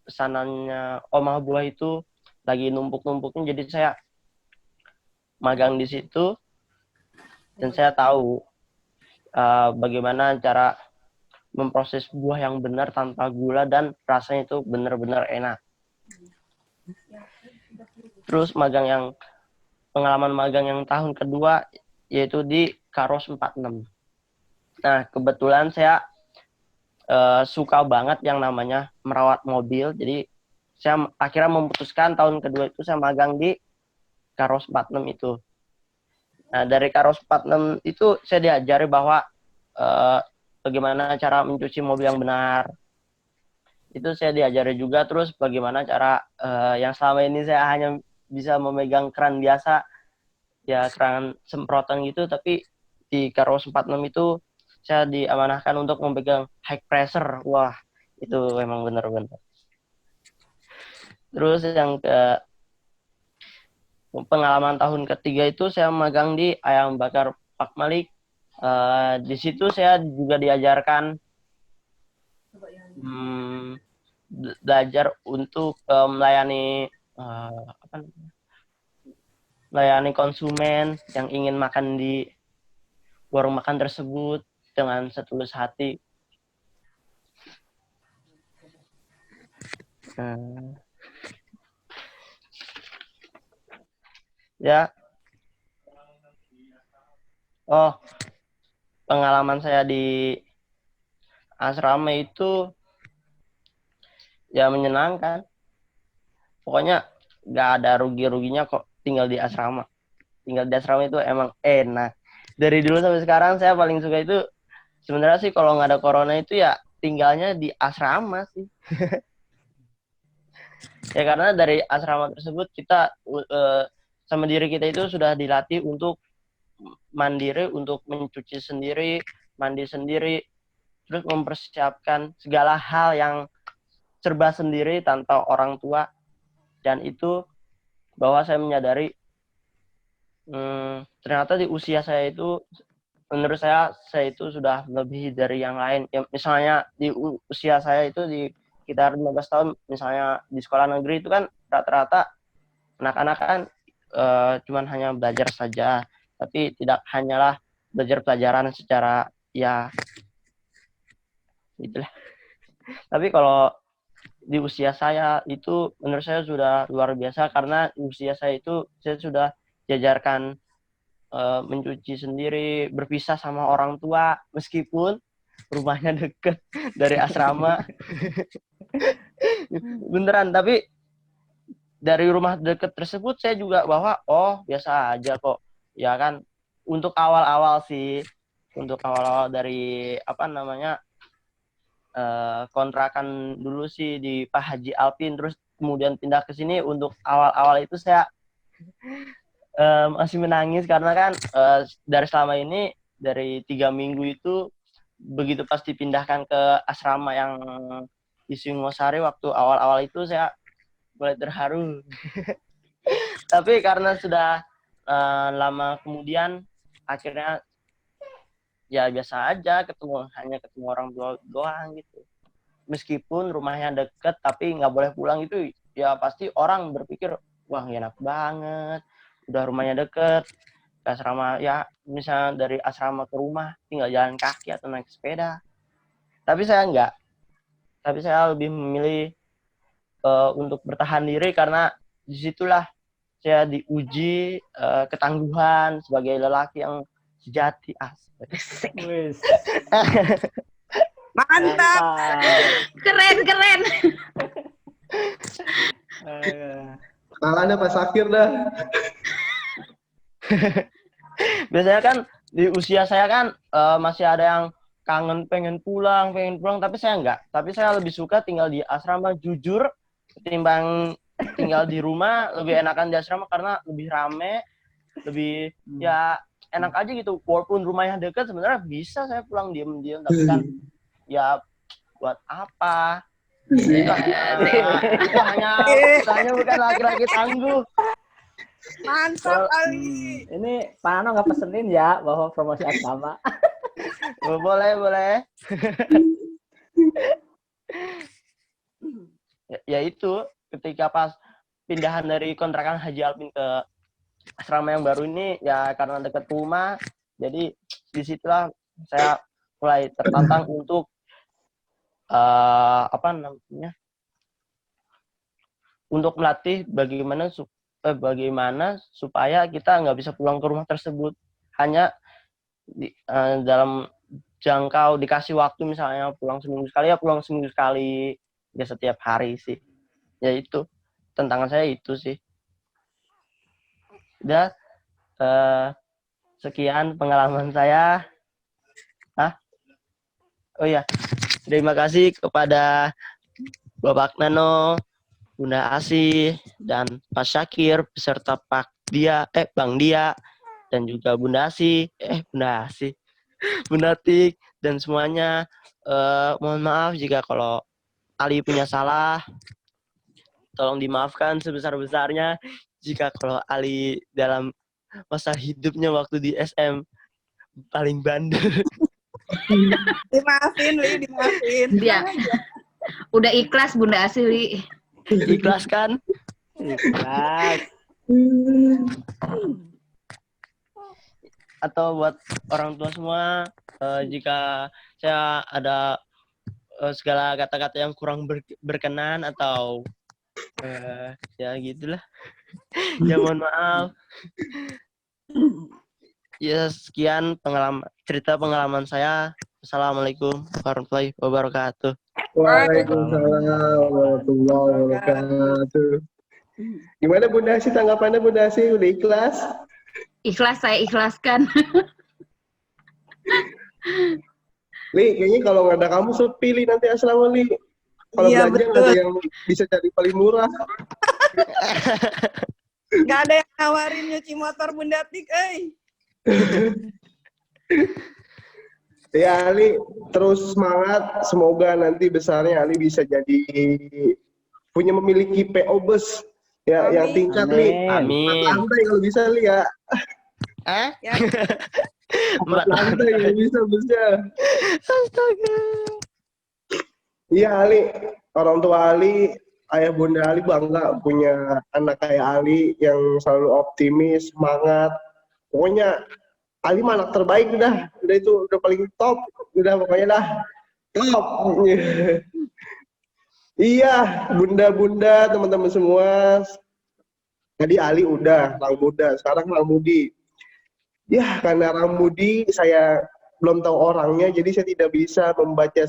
pesanannya Omah Buah itu lagi numpuk-numpuknya, jadi saya magang di situ dan saya tahu bagaimana cara memproses buah yang benar tanpa gula dan rasanya itu benar-benar enak. Terus pengalaman magang yang tahun kedua yaitu di Karos 46. Nah, kebetulan saya suka banget yang namanya merawat mobil. Jadi saya akhirnya memutuskan tahun kedua itu saya magang di Karos 46 itu. Nah, dari Karos 46 itu saya diajari bahwa bagaimana cara mencuci mobil yang benar. Itu saya diajari juga. Terus bagaimana cara yang selama ini saya hanya bisa memegang keran biasa, ya keran semprotan gitu, tapi di Karos 46 itu saya diamanahkan untuk memegang high pressure. Wah, itu memang benar-benar. Terus yang pengalaman tahun ketiga itu saya magang di Ayam Bakar Pak Malik. Di situ saya juga diajarkan belajar untuk melayani melayani konsumen yang ingin makan di warung makan tersebut dengan setulus hati. Ya. Oh, pengalaman saya di asrama itu ya menyenangkan. Pokoknya nggak ada rugi-ruginya kok tinggal di asrama. Tinggal di asrama itu emang enak. Dari dulu sampai sekarang saya paling suka itu sebenarnya sih kalau nggak ada corona itu ya tinggalnya di asrama sih. Ya karena dari asrama tersebut kita sama diri kita itu sudah dilatih untuk mandiri, untuk mencuci sendiri, mandi sendiri, terus mempersiapkan segala hal yang serba sendiri tanpa orang tua. Dan itu bahwa saya menyadari ternyata di usia saya itu, menurut saya itu sudah lebih dari yang lain. Ya, misalnya di usia saya itu di sekitar 15 tahun, misalnya di sekolah negeri itu kan rata-rata anak-anak kan cuman hanya belajar saja, tapi tidak hanyalah belajar pelajaran secara ya itulah. Tapi kalau di usia saya itu menurut saya sudah luar biasa karena di usia saya itu saya sudah diajarkan mencuci sendiri, berpisah sama orang tua meskipun rumahnya deket dari asrama. Beneran, tapi dari rumah deket tersebut saya juga bahwa oh biasa aja kok. Ya kan untuk awal-awal sih, untuk awal-awal dari apa namanya kontrakan dulu sih di Pak Haji Alpin, terus kemudian pindah ke sini. Untuk awal-awal itu saya masih menangis karena kan dari selama ini dari 3 minggu itu begitu pas dipindahkan ke asrama yang di Singosari, waktu awal-awal itu saya mulai terharu. Tapi karena sudah lama kemudian akhirnya ya biasa aja, hanya ketemu orang doang gitu. Meskipun rumahnya deket tapi nggak boleh pulang itu ya pasti orang berpikir wah enak banget, udah rumahnya deket ke asrama, ya misalnya dari asrama ke rumah tinggal jalan kaki atau naik sepeda. Tapi saya enggak, tapi saya lebih memilih untuk bertahan diri karena disitulah saya diuji ketangguhan sebagai lelaki yang sejati. Mantap. Keren. Kalahnya Pak Sakir dah. Biasanya kan di usia saya kan masih ada yang kangen pengen pulang, tapi saya enggak. Tapi saya lebih suka tinggal di asrama, jujur, ketimbang tinggal di rumah. Lebih enakan di asrama karena lebih rame, lebih ya enak aja gitu. Walaupun rumahnya dekat sebenarnya bisa saya pulang diam-diam, tapi kan ya buat apa? Itu hanya bukan laki-laki tangguh. Mantap Ali. Ini Pak Nano nggak pesenin ya bahwa promosi asrama. Boleh. Ya itu ketika pas pindahan dari kontrakan Haji Alpin ke asrama yang baru ini ya karena dekat rumah, jadi disitulah saya mulai tertantang untuk untuk melatih bagaimana supaya kita nggak bisa pulang ke rumah tersebut. Hanya dalam jangkau dikasih waktu, misalnya pulang seminggu sekali ya pulang seminggu sekali, ya setiap hari sih. Ya itu tantangan saya itu sih. Udah sekian pengalaman saya. Oh iya, terima kasih kepada Bapak Nano, Bunda Asih, dan Pak Syakir beserta Bang Dia, dan juga Bunda Asih, Bunda Tik, dan semuanya. Mohon maaf jika kalau Ali punya salah, tolong dimaafkan sebesar-besarnya. Jika kalau Ali dalam masa hidupnya waktu di SM paling bandel. Dimaafin, Li, dimaafin. Dia udah ikhlas Bunda Asih, Li. Ikhlas kan? Ikhlas. Atau buat orang tua semua, jika saya ada segala kata-kata yang kurang berkenan atau ya gitulah. Ya mohon maaf. Ya sekian cerita pengalaman saya. Assalamualaikum warahmatullahi wabarakatuh. Waalaikumsalam warahmatullahi wabarakatuh. Gimana Bunda Asih, tanggapannya Bunda Asih? Udah ikhlas? Ikhlas, saya ikhlaskan. Li, kayaknya kalau nggak ada kamu sepi Li nanti asrama Li. Kalau Iya, belanja nggak ada yang bisa cari paling murah. Nggak ada yang nawarin nyuci motor Bunda Tik, Ya Ali, terus semangat. Semoga nanti besarnya Ali bisa jadi memiliki PO bus ya. Amin. Yang tingkat Li. Amin. 4 lantai kalau bisa Li ya. Ya. 4 lantai kalau bisa busnya. Astaga. Iya Ali, orang tua Ali, ayah bunda Ali bangga punya anak kayak Ali yang selalu optimis, semangat. Pokoknya Ali mah anak terbaik udah itu udah paling top, udah pokoknya dah. Top. Iya, bunda-bunda, teman-teman semua. Tadi Ali udah, Lang Muda, sekarang Lang Mudi. Ya, karena Lang Mudi saya belum tahu orangnya, jadi saya tidak bisa membaca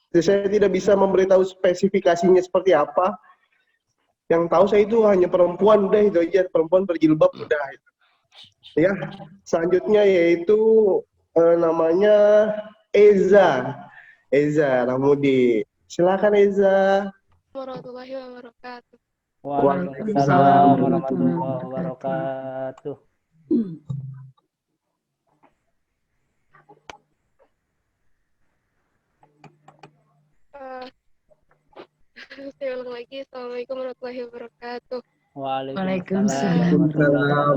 saya tidak bisa memberitahu spesifikasinya seperti apa. Yang tahu saya itu hanya perempuan, udah itu aja, perempuan berjilbab udah. Ya, selanjutnya yaitu namanya Eza. Eza Ramudi. Silakan Eza. Warahmatullahi wabarakatuh. Waalaikumsalam warahmatullahi wabarakatuh. Saya ulang lagi. Assalamualaikum warahmatullahi wabarakatuh. Waalaikumsalam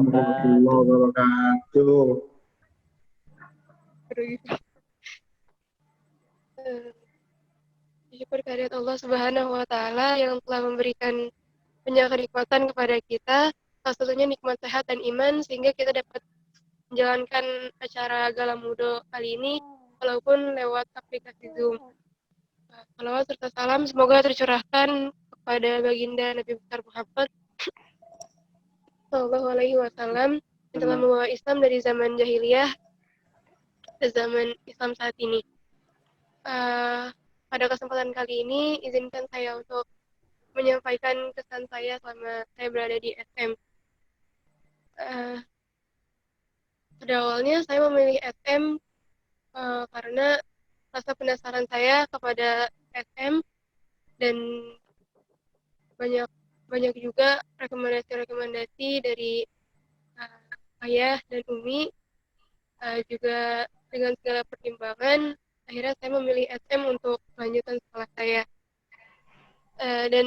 warahmatullahi wabarakatuh. Syukur kehadirat Allah Subhanahu wa Ta'ala yang telah memberikan banyak kenikmatan kepada kita, salah satunya nikmat sehat dan iman, sehingga kita dapat menjalankan acara Galam Mudo kali ini walaupun lewat aplikasi Zoom. Salawat serta salam semoga tercurahkan kepada baginda Nabi besar Muhammad Sallallahu Alaihi Wasallam yang telah membawa Islam dari zaman jahiliyah ke zaman Islam saat ini. Pada kesempatan kali ini, izinkan saya untuk menyampaikan kesan saya selama saya berada di SM. Pada awalnya saya memilih SM karena rasa penasaran saya kepada SM dan banyak juga rekomendasi dari ayah dan umi, juga dengan segala pertimbangan akhirnya saya memilih SM untuk melanjutkan sekolah saya. Dan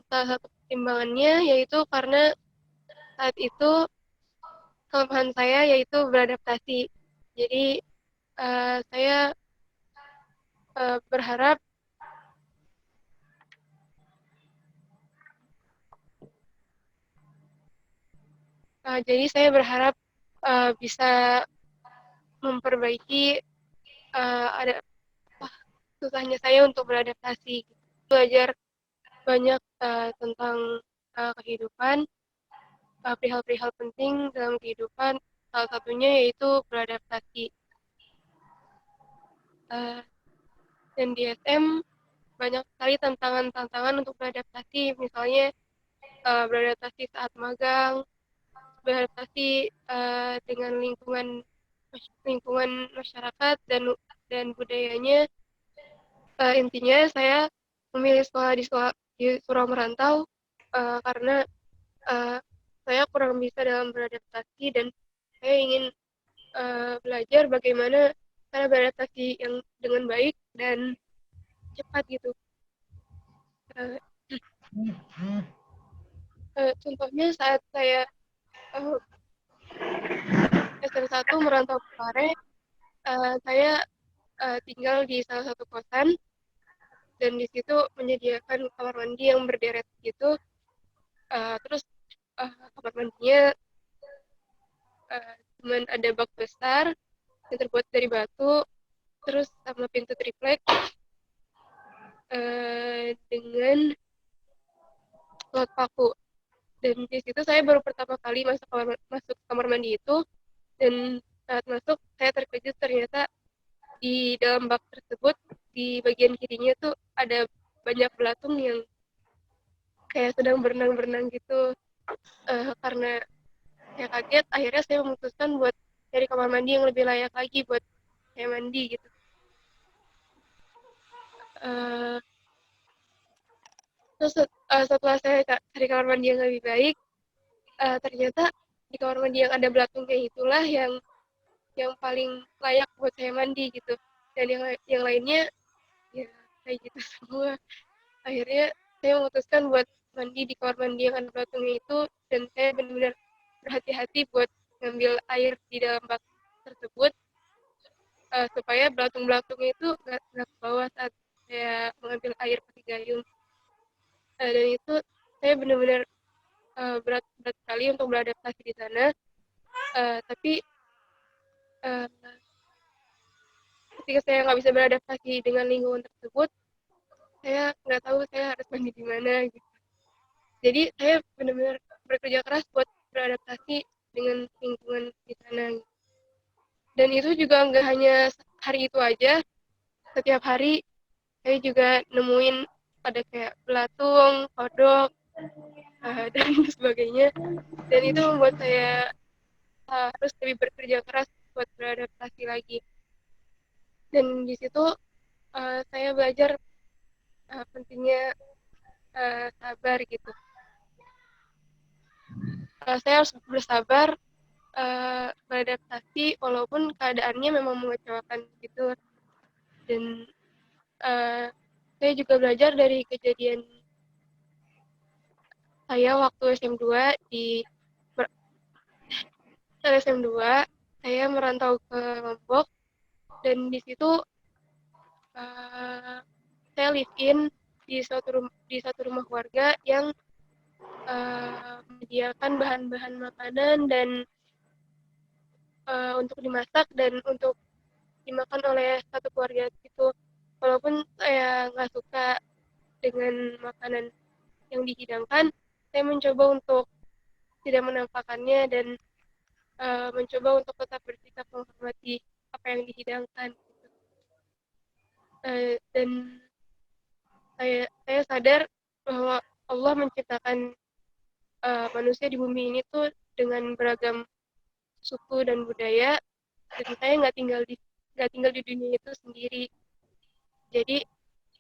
salah satu pertimbangannya yaitu karena saat itu kelemahan saya yaitu beradaptasi. Jadi saya berharap bisa memperbaiki susahnya saya untuk beradaptasi, belajar banyak tentang kehidupan, perihal-perihal penting dalam kehidupan, salah satunya yaitu beradaptasi. Dan di SM banyak sekali tantangan untuk beradaptasi, misalnya beradaptasi saat magang, beradaptasi dengan lingkungan masyarakat dan budayanya. Intinya saya memilih sekolah di surau merantau karena saya kurang bisa dalam beradaptasi dan saya ingin belajar bagaimana cara beradaptasi yang dengan baik dan cepat gitu. Contohnya saat saya SM1 merantau ke Pare, saya tinggal di salah satu kosan dan di situ menyediakan kamar mandi yang berderet gitu. Terus kamar mandinya cuman ada bak besar yang terbuat dari batu, terus sama pintu triplek dengan lot paku. Dan di situ saya baru pertama kali masuk kamar mandi itu, dan saat masuk saya terkejut ternyata di dalam bak tersebut di bagian kirinya tuh ada banyak belatung yang kayak sedang berenang-berenang gitu. Karena saya kaget, akhirnya saya memutuskan buat cari kamar mandi yang lebih layak lagi buat saya mandi gitu. Terus setelah saya cari kamar mandi yang lebih baik, ternyata di kamar mandi yang ada belatungnya itulah yang paling layak buat saya mandi gitu. Dan yang lainnya ya kayak gitu semua. Akhirnya saya memutuskan buat mandi di kamar mandi yang ada belatungnya itu, dan saya benar-benar berhati-hati buat ngambil air di dalam bak tersebut supaya belatung-belatungnya itu nggak ke bawah saat saya mengambil air pakai gayung. Dan itu saya benar-benar berat sekali untuk beradaptasi di sana. Tapi ketika saya nggak bisa beradaptasi dengan lingkungan tersebut, saya nggak tahu saya harus mandi di mana gitu. Jadi saya benar-benar bekerja keras buat beradaptasi dengan lingkungan di sana. Dan itu juga nggak hanya hari itu aja, setiap hari saya juga nemuin ada kayak belatung, kodok, dan sebagainya. Dan itu membuat saya harus lebih bekerja keras buat beradaptasi lagi. Dan di situ saya belajar pentingnya sabar gitu. Saya harus bersabar beradaptasi walaupun keadaannya memang mengecewakan gitu. Dan saya juga belajar dari kejadian saya waktu SM2 SM2 saya merantau ke Lombok, dan di situ saya live in di satu rumah warga yang menyediakan bahan-bahan makanan dan untuk dimasak dan untuk dimakan oleh satu keluarga itu. Walaupun saya nggak suka dengan makanan yang dihidangkan, saya mencoba untuk tidak menampakkannya dan mencoba untuk tetap bersikap menghormati apa yang dihidangkan. Dan saya sadar bahwa Allah menciptakan manusia di bumi ini tuh dengan beragam suku dan budaya, dan saya nggak tinggal di dunia itu sendiri. Jadi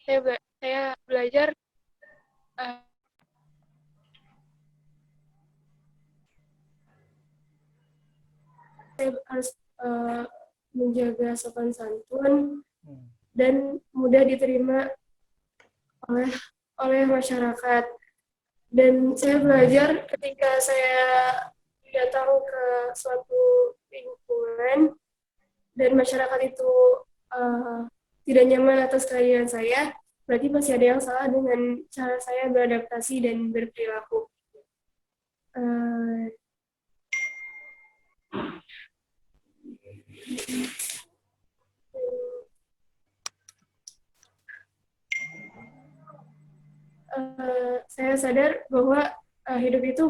saya belajar saya harus menjaga sopan santun dan mudah diterima oleh masyarakat. Dan saya belajar ketika saya datang ke suatu lingkungan dan masyarakat itu tidak nyaman atas kehadiran saya, berarti masih ada yang salah dengan cara saya beradaptasi dan berperilaku. Saya sadar bahwa hidup itu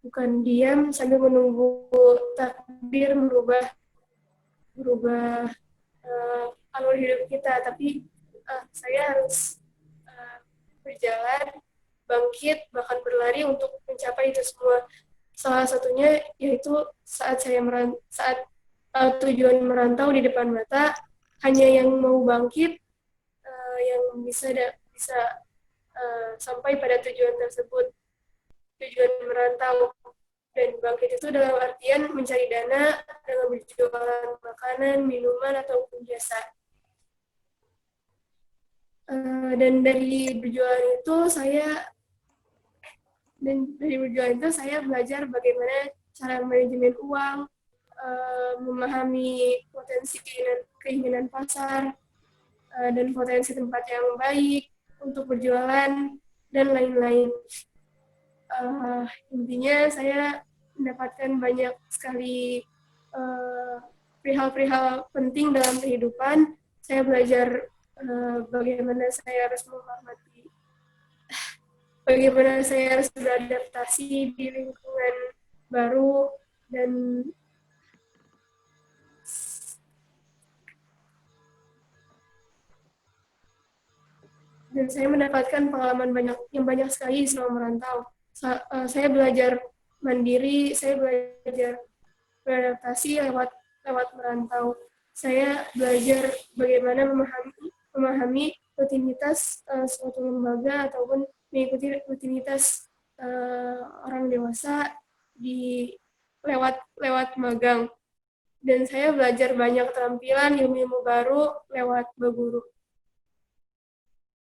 bukan diam sambil menunggu takdir merubah alur hidup kita, tapi saya harus berjalan, bangkit, bahkan berlari untuk mencapai itu semua. Salah satunya yaitu saat tujuan merantau di depan mata, hanya yang mau bangkit yang bisa sampai pada tujuan tersebut, tujuan merantau. Dan bangkit itu dalam artian mencari dana dengan berjualan makanan, minuman, ataupun jasa. Dan dari berjualan itu saya belajar bagaimana cara manajemen uang, memahami potensi keinginan pasar, dan potensi tempat yang baik untuk berjualan, dan lain-lain. Intinya saya mendapatkan banyak sekali perihal-perihal penting dalam kehidupan. Saya belajar bagaimana saya harus menghormati, bagaimana saya harus beradaptasi di lingkungan baru, dan saya mendapatkan pengalaman banyak sekali selama merantau. Saya belajar mandiri, saya belajar beradaptasi lewat merantau. Saya belajar bagaimana memahami rutinitas suatu lembaga ataupun mengikuti rutinitas orang dewasa lewat magang. Dan saya belajar banyak keterampilan, ilmu-ilmu baru lewat berguru.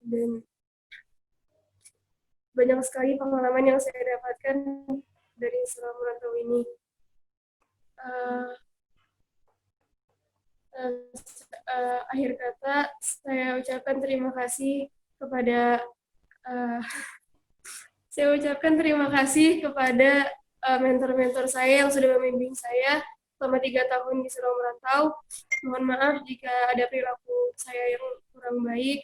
Dan banyak sekali pengalaman yang saya dapatkan dari selama merantau ini. Akhir kata, saya ucapkan terima kasih kepada mentor-mentor saya yang sudah membimbing saya, selama 3 tahun di Sekolah Merantau. Mohon maaf jika ada perilaku saya yang kurang baik,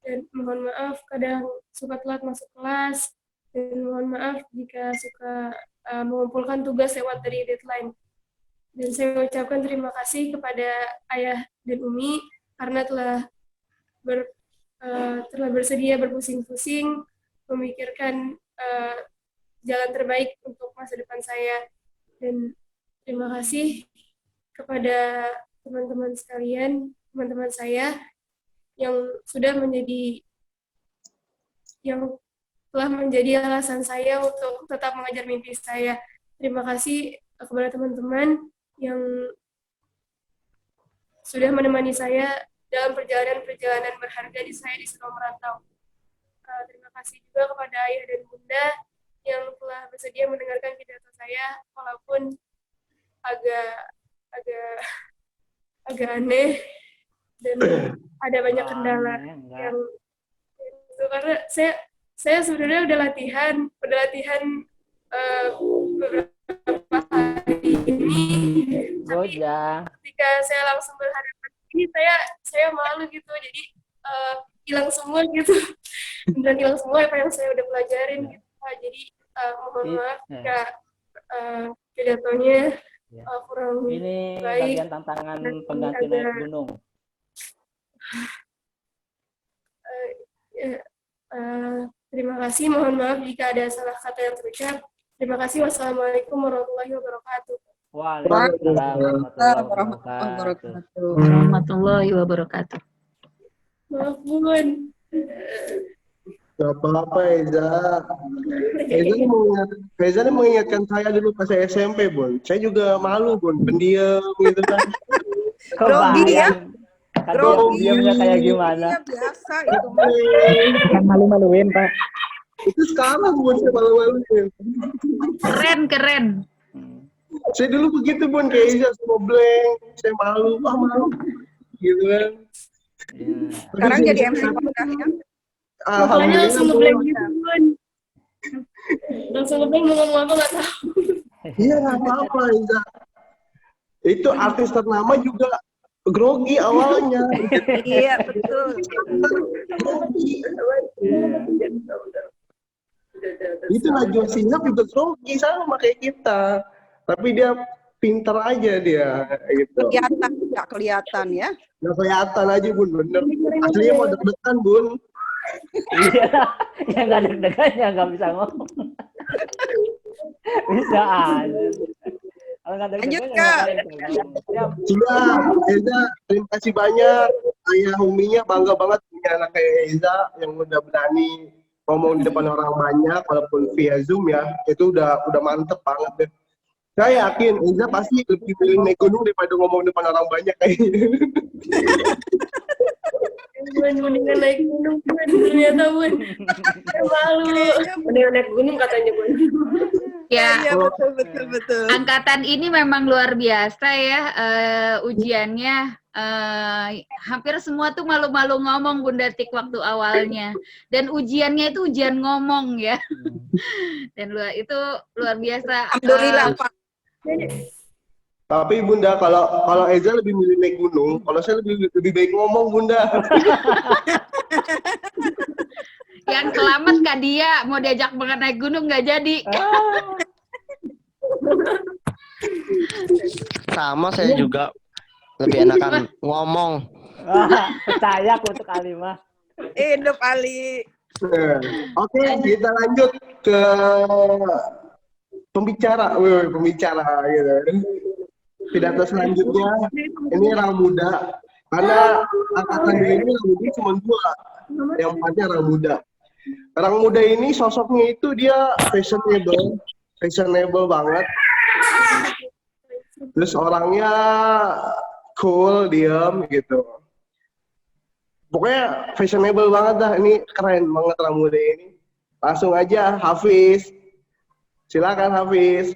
dan mohon maaf kadang suka telat masuk kelas, dan mohon maaf jika suka mengumpulkan tugas lewat dari deadline. Dan saya mengucapkan terima kasih kepada Ayah dan Umi karena telah bersedia berpusing-pusing memikirkan jalan terbaik untuk masa depan saya. Dan terima kasih kepada teman-teman sekalian, teman-teman saya yang telah menjadi alasan saya untuk tetap mengejar mimpi saya. Terima kasih kepada teman-teman yang sudah menemani saya dalam perjalanan berharga saya di Sekolah Merantau. Terima kasih juga kepada ayah dan bunda yang telah bersedia mendengarkan pidato saya, walaupun agak aneh dan ada banyak kendala yang itu, karena saya sebenarnya udah latihan beberapa hari ini, tapi ketika saya langsung berhadapan ini saya malu gitu, jadi hilang semua gitu, dan hilang semua apa yang saya udah pelajarin gitu. Jadi mohon maaf jika pidatonya kurang ini baik. bagian tantangan pengganti naik gunung. Terima kasih, mohon maaf jika ada salah kata yang terucap. Terima kasih. Wassalamualaikum warahmatullahi wabarakatuh. Waalaikumsalam warahmatullahi wabarakatuh. Warahmatullahi wabarakatuh. Maaf, Bun. Gak apa-apa, Eza. Eza ini mengingatkan saya dulu pas saya SMP, Bun. Saya juga malu, Bun, pendiam gitu kan. Grogi ya? Grogi. Diamnya kayak gimana? Iya, biasa itu mah. Malu-maluin, Pak. Itu sekarang, Bun, saya malu-maluin. Keren. Saya dulu begitu, Bun, kayak Eza semua blank. Saya malu, malu. Gitu kan. Sekarang jadi MC Kondah ya? Makanya langsung ngeblank gitu, Bun. Langsung ngeblank mau ngomong apa nggak tahu. Iya, nggak apa-apa, Eza. Itu artis ternama juga grogi awalnya. Iya, betul. Itu Najwa Shihab juga grogi sama kayak kita. Tapi dia pintar aja dia gitu. Nggak kelihatan ya? Nggak kelihatan aja, Bun, bener. Aslinya mau deg-degan, Bun. Iya, yang nggak deg-degannya nggak bisa ngomong. Bisa aja. Kalau nggak deg-degannya Siap, Eza, terima kasih banyak. Ayah Uminya bangga banget punya anak kayak Eza yang udah berani ngomong di depan orang banyak, walaupun via Zoom ya. Itu udah mantep banget deh. Saya yakin Eza pasti lebih pilih naik gunung daripada ngomong di depan orang banyak kayaknya. Mendingan naik gunung, Bun. Ternyata, Bun. Saya malu. Mendingan naik gunung katanya, Bun. Ya, Iya, betul. Angkatan ini memang luar biasa ya ujiannya. Hampir semua tuh malu-malu ngomong Bunda Tik waktu awalnya. Dan ujiannya itu ujian ngomong ya. Dan itu luar biasa. Alhamdulillah, Pak. Tapi Bunda, kalau Eza lebih milih naik gunung, kalau saya lebih baik ngomong, Bunda. Yang selamat Kak Dia, mau diajak banget naik gunung nggak jadi. Sama saya juga lebih enakan ngomong. Percaya aku untuk Alimah. Hidup Ali. Oke, kita lanjut ke pembicara gitu. Pidato selanjutnya ini orang muda, karena angkatan ini orang muda cuma 2, yang 4-nya orang muda. Orang muda ini sosoknya itu dia fashionable banget. Terus orangnya cool, diam gitu. Pokoknya fashionable banget dah, ini keren banget orang muda ini. Langsung aja Hafiz. Silakan Hafiz.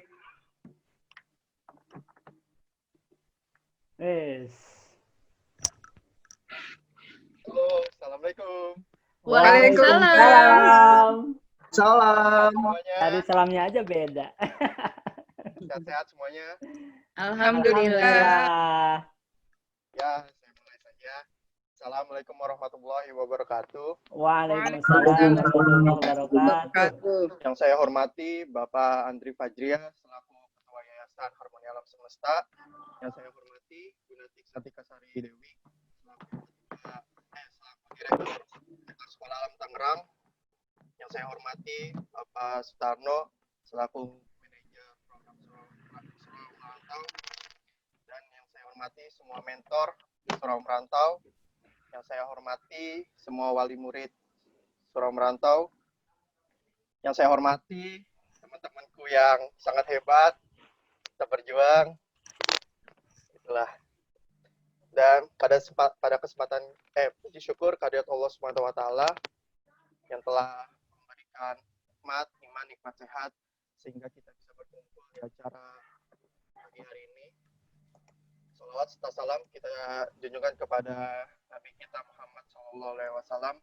Halo, assalamualaikum. Waalaikumsalam. Salam. Tadi salamnya aja beda. Sehat-sehat semuanya. Alhamdulillah. Ya, saya mulai saja. Assalamualaikum warahmatullahi wabarakatuh. Waalaikumsalam warahmatullahi wabarakatuh. Yang saya hormati Bapak Andri Fajria selaku Ketua Yayasan Harmoni Alam Semesta. Yang saya hormati Bu Natik Satika Sari Dewi selaku Direktur Sekolah Alam Tangerang. Yang saya hormati Bapak Sutarno selaku Manajer Program Surau Merantau. Dan yang saya hormati semua mentor Surau Merantau. Yang saya hormati semua wali murid Surau Merantau. Yang saya hormati teman-temanku yang sangat hebat, kita berjuang, itulah. Dan pada kesempatan puji syukur kehadirat Allah Subhanahu wa taala yang telah memberikan nikmat, iman, nikmat sehat sehingga kita bisa berkumpul di acara pagi hari ini. Salawat serta salam kita junjungkan kepada Nabi kita Muhammad SAW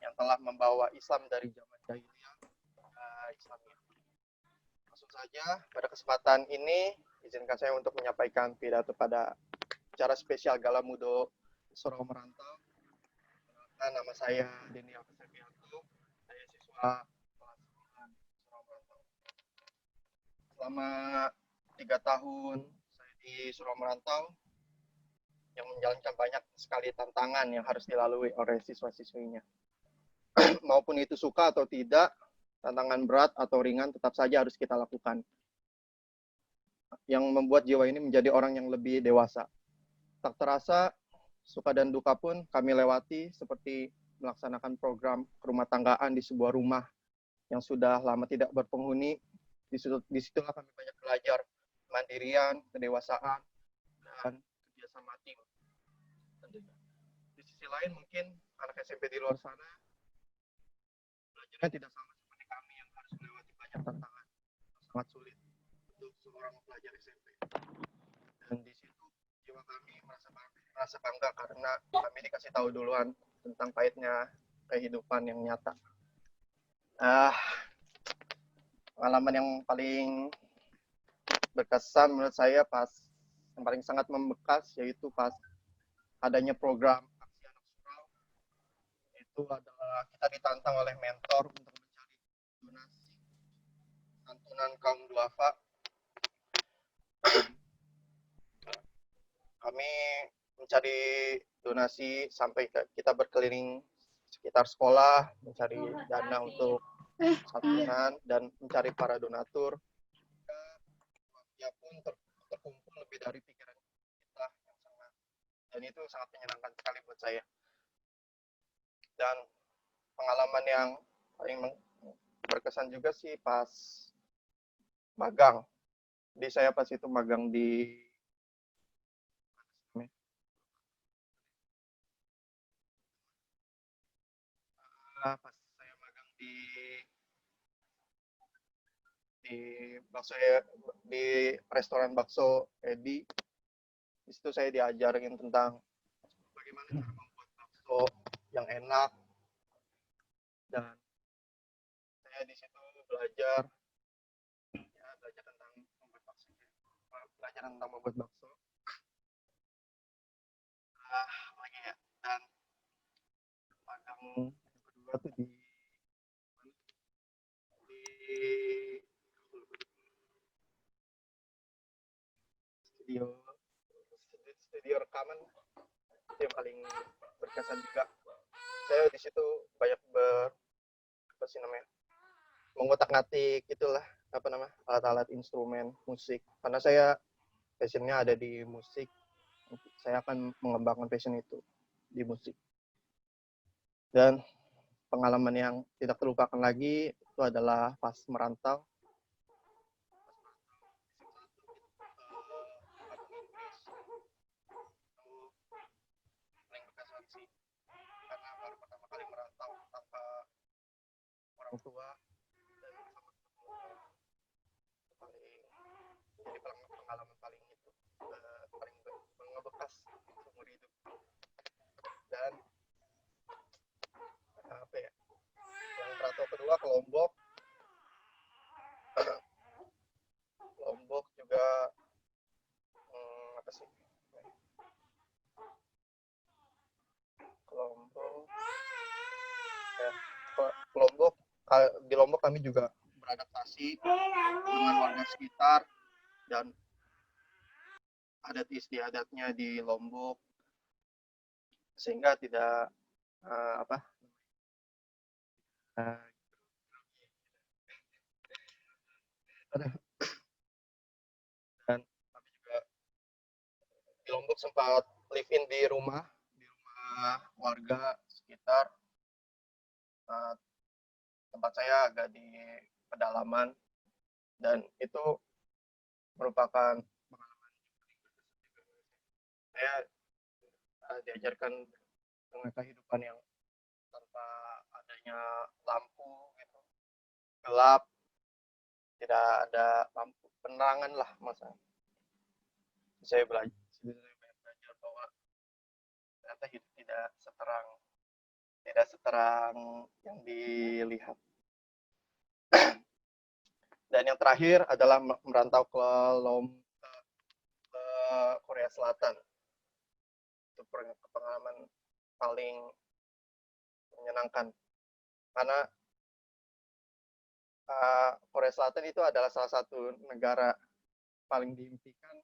yang telah membawa Islam dari zaman jahiliyah ke Islamiyah. Langsung saja pada kesempatan ini izinkan saya untuk menyampaikan pidato pada acara spesial Gala Mudo Surau Merantau. Nama saya Denny Alfesebianto, saya siswa kelas 9 Surau Merantau. Selama 3 tahun saya di Surau Merantau yang menjalankan banyak sekali tantangan yang harus dilalui oleh siswa-siswinya. Maupun itu suka atau tidak, tantangan berat atau ringan tetap saja harus kita lakukan. Yang membuat jiwa ini menjadi orang yang lebih dewasa. Tak terasa, suka dan duka pun kami lewati seperti melaksanakan program rumah tanggaan di sebuah rumah yang sudah lama tidak berpenghuni. Disitulah kami banyak belajar mandirian, kedewasaan, dan kerjasama tim. Di sisi lain mungkin anak SMP di luar sana belajarnya tidak sama seperti kami yang harus melewati banyak tantangan sangat sulit untuk seorang pelajar SMP. Dan di situ jiwa kami merasa bangga karena kami dikasih tahu duluan tentang pahitnya kehidupan yang nyata. Pengalaman yang paling berkesan menurut saya yang paling sangat membekas yaitu pas adanya program Aksi Anak Surau. Itu adalah kita ditantang oleh mentor untuk mencari donasi santunan kaum duafa. Kami mencari donasi sampai kita berkeliling sekitar sekolah, mencari dana untuk santunan dan mencari para donatur. Ya pun terkumpul lebih dari pikiran kita yang sangat, dan itu sangat menyenangkan sekali buat saya. Dan pengalaman yang paling berkesan juga sih pas magang. Jadi saya pas itu magang di pas saya magang di restoran bakso Edi. Di situ saya diajarin tentang bagaimana cara membuat bakso yang enak, dan saya di situ belajar tentang membuat bakso. Lagi ya, dan magang yang kedua tuh di studio rekaman, itu yang paling berkesan juga. Saya di situ banyak mengotak-ngatik itulah alat-alat instrumen musik, karena saya passionnya ada di musik. Saya akan mengembangkan passion itu di musik. Dan pengalaman yang tidak terlupakan lagi itu adalah pas merantau. Karena baru pertama kali merantau tanpa orang tua, dan jadi pengalaman paling ngebekas seumur hidup. Dan yang merantau kedua ke Lombok Lombok kami juga beradaptasi dengan warga sekitar dan adat istiadatnya di Lombok, sehingga tidak dan kami juga di Lombok sempat live in di rumah warga sekitar. Tempat saya agak di pedalaman dan itu merupakan pengalaman saya diajarkan dengan kehidupan yang tanpa adanya lampu gitu, gelap, tidak ada lampu penerangan lah masa. Saya belajar bahwa ternyata hidup tidak seterang yang dilihat. Dan yang terakhir adalah merantau ke Korea Selatan. Itu pengalaman paling menyenangkan karena Korea Selatan itu adalah salah satu negara paling diimpikan,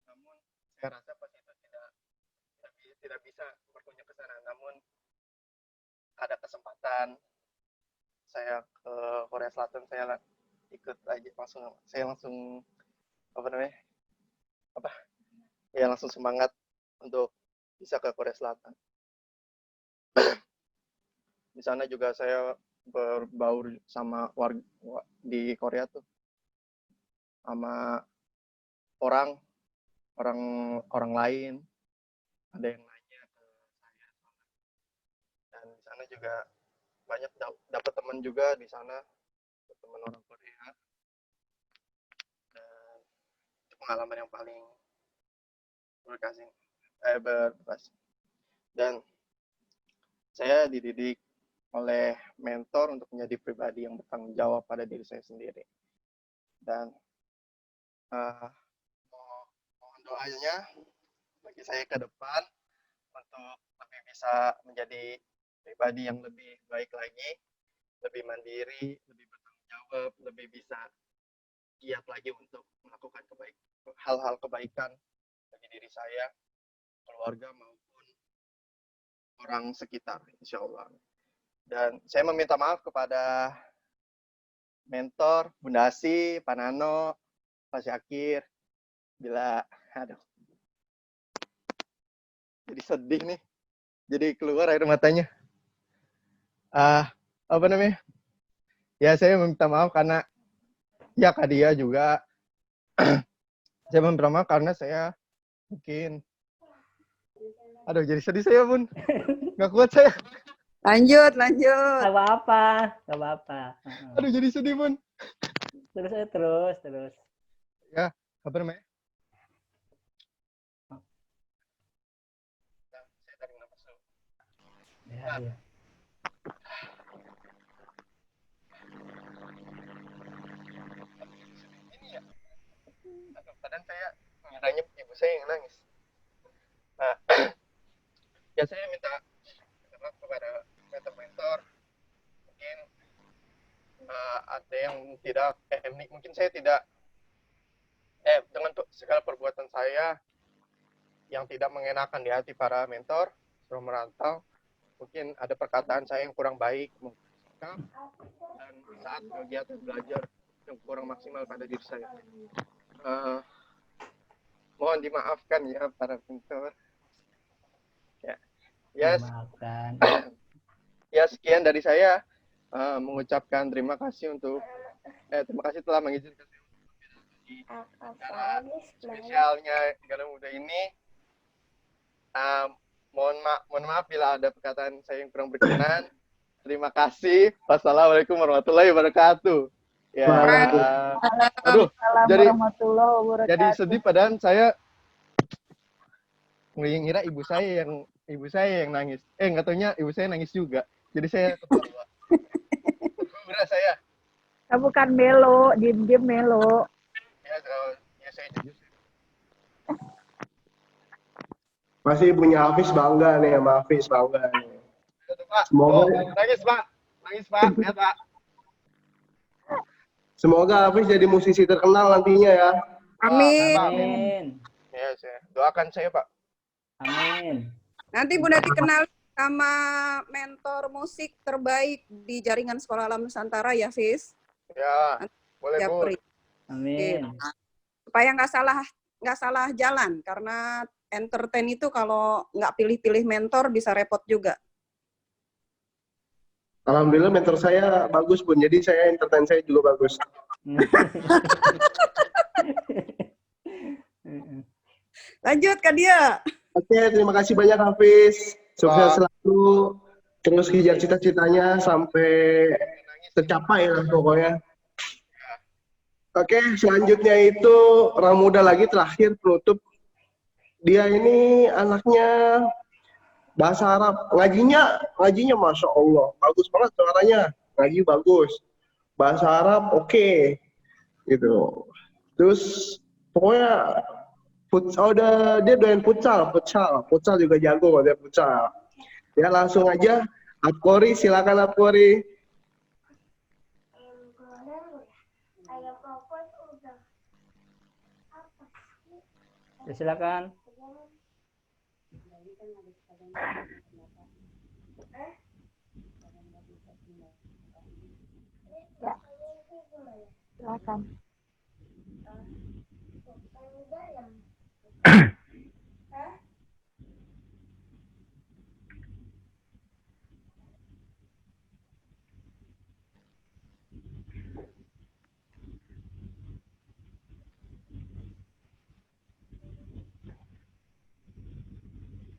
namun saya rasa pas itu tidak bisa berkunjung ke sana. Namun ada kesempatan saya ke Korea Selatan, saya ikut aja langsung langsung semangat untuk bisa ke Korea Selatan. Di sana juga saya berbaur sama warga di Korea tuh, sama orang lain, ada yang nanya ke saya, dan di sana juga banyak dapat teman juga di sana, teman orang Korea, dan itu pengalaman yang paling berkesan. Dan saya dididik oleh mentor untuk menjadi pribadi yang bertanggung jawab pada diri saya sendiri. Dan mohon doanya bagi saya ke depan untuk lebih bisa menjadi pribadi yang lebih baik lagi, lebih mandiri, lebih bertanggung jawab, lebih bisa giat lagi untuk melakukan hal-hal kebaikan bagi diri saya, keluarga maupun orang sekitar, insya Allah. Dan saya meminta maaf kepada mentor, Bunda Asi, Pak Nano, Pak Syakir, bila jadi sedih nih, jadi keluar air matanya. Ya saya meminta maaf karena ya Kak Dia juga. Saya meminta maaf karena saya mungkin jadi sedih saya pun. Nggak kuat saya. Lanjut. Gak apa-apa. Jadi sedih pun. Terus. Ya, apa namanya? Saya tarik nafas dulu. Ya. Ini ya. Padahal saya ngiranya ibu saya yang nangis. Ya saya minta maaf kepada mentor. Mungkin ada yang tidak mungkin saya tidak dengan segala perbuatan saya yang tidak mengenakan di hati para mentor suruh merantau, mungkin ada perkataan saya yang kurang baik dan saat kegiatan belajar yang kurang maksimal pada diri saya. Mohon dimaafkan ya para mentor. Maafkan. Ya sekian dari saya, mengucapkan terima kasih telah mengizinkan saya di acara spesialnya Garuda Muda ini. Mohon maaf bila ada perkataan saya yang kurang berkenan. Terima kasih. Wassalamualaikum warahmatullahi wabarakatuh. Ya. Jadi sedih padahal saya ngira ibu saya yang nangis. Nggak taunya ibu saya nangis juga. Jadi saya ketawa. Berat saya. Kamu kan melo, diem melo. Ya saya jujur. Masih punya Hafiz, bangga nih sama Hafiz, bangga nih. Semoga nangis Pak. Lihat Pak. Semoga Hafiz jadi musisi terkenal nantinya ya. Amin. Amin. Ya, saya doakan saya, Pak. Amin. Nanti Bunda kenal sama mentor musik terbaik di jaringan Sekolah Alam Nusantara ya, Fis. Ya, boleh, Bu. Japri. Amin. Supaya nggak salah jalan, karena entertain itu kalau nggak pilih-pilih mentor bisa repot juga. Alhamdulillah mentor saya bagus, Bun. Jadi saya entertain saya juga bagus. Lanjut Kak Dia. Oke, terima kasih banyak Hafiz. Sukses selalu. Terus kejar cita-citanya sampai tercapai lah pokoknya. Oke, selanjutnya itu orang muda lagi terakhir penutup. Dia ini anaknya bahasa Arab. Ngajinya Masya Allah. Bagus banget suaranya. Ngaji bagus. Bahasa Arab oke. Gitu. Terus pokoknya dia doyan futsal juga jago dia futsal. Ya langsung aja Apkori, silakan Apkori. Ya, silakan. Ya. Silakan.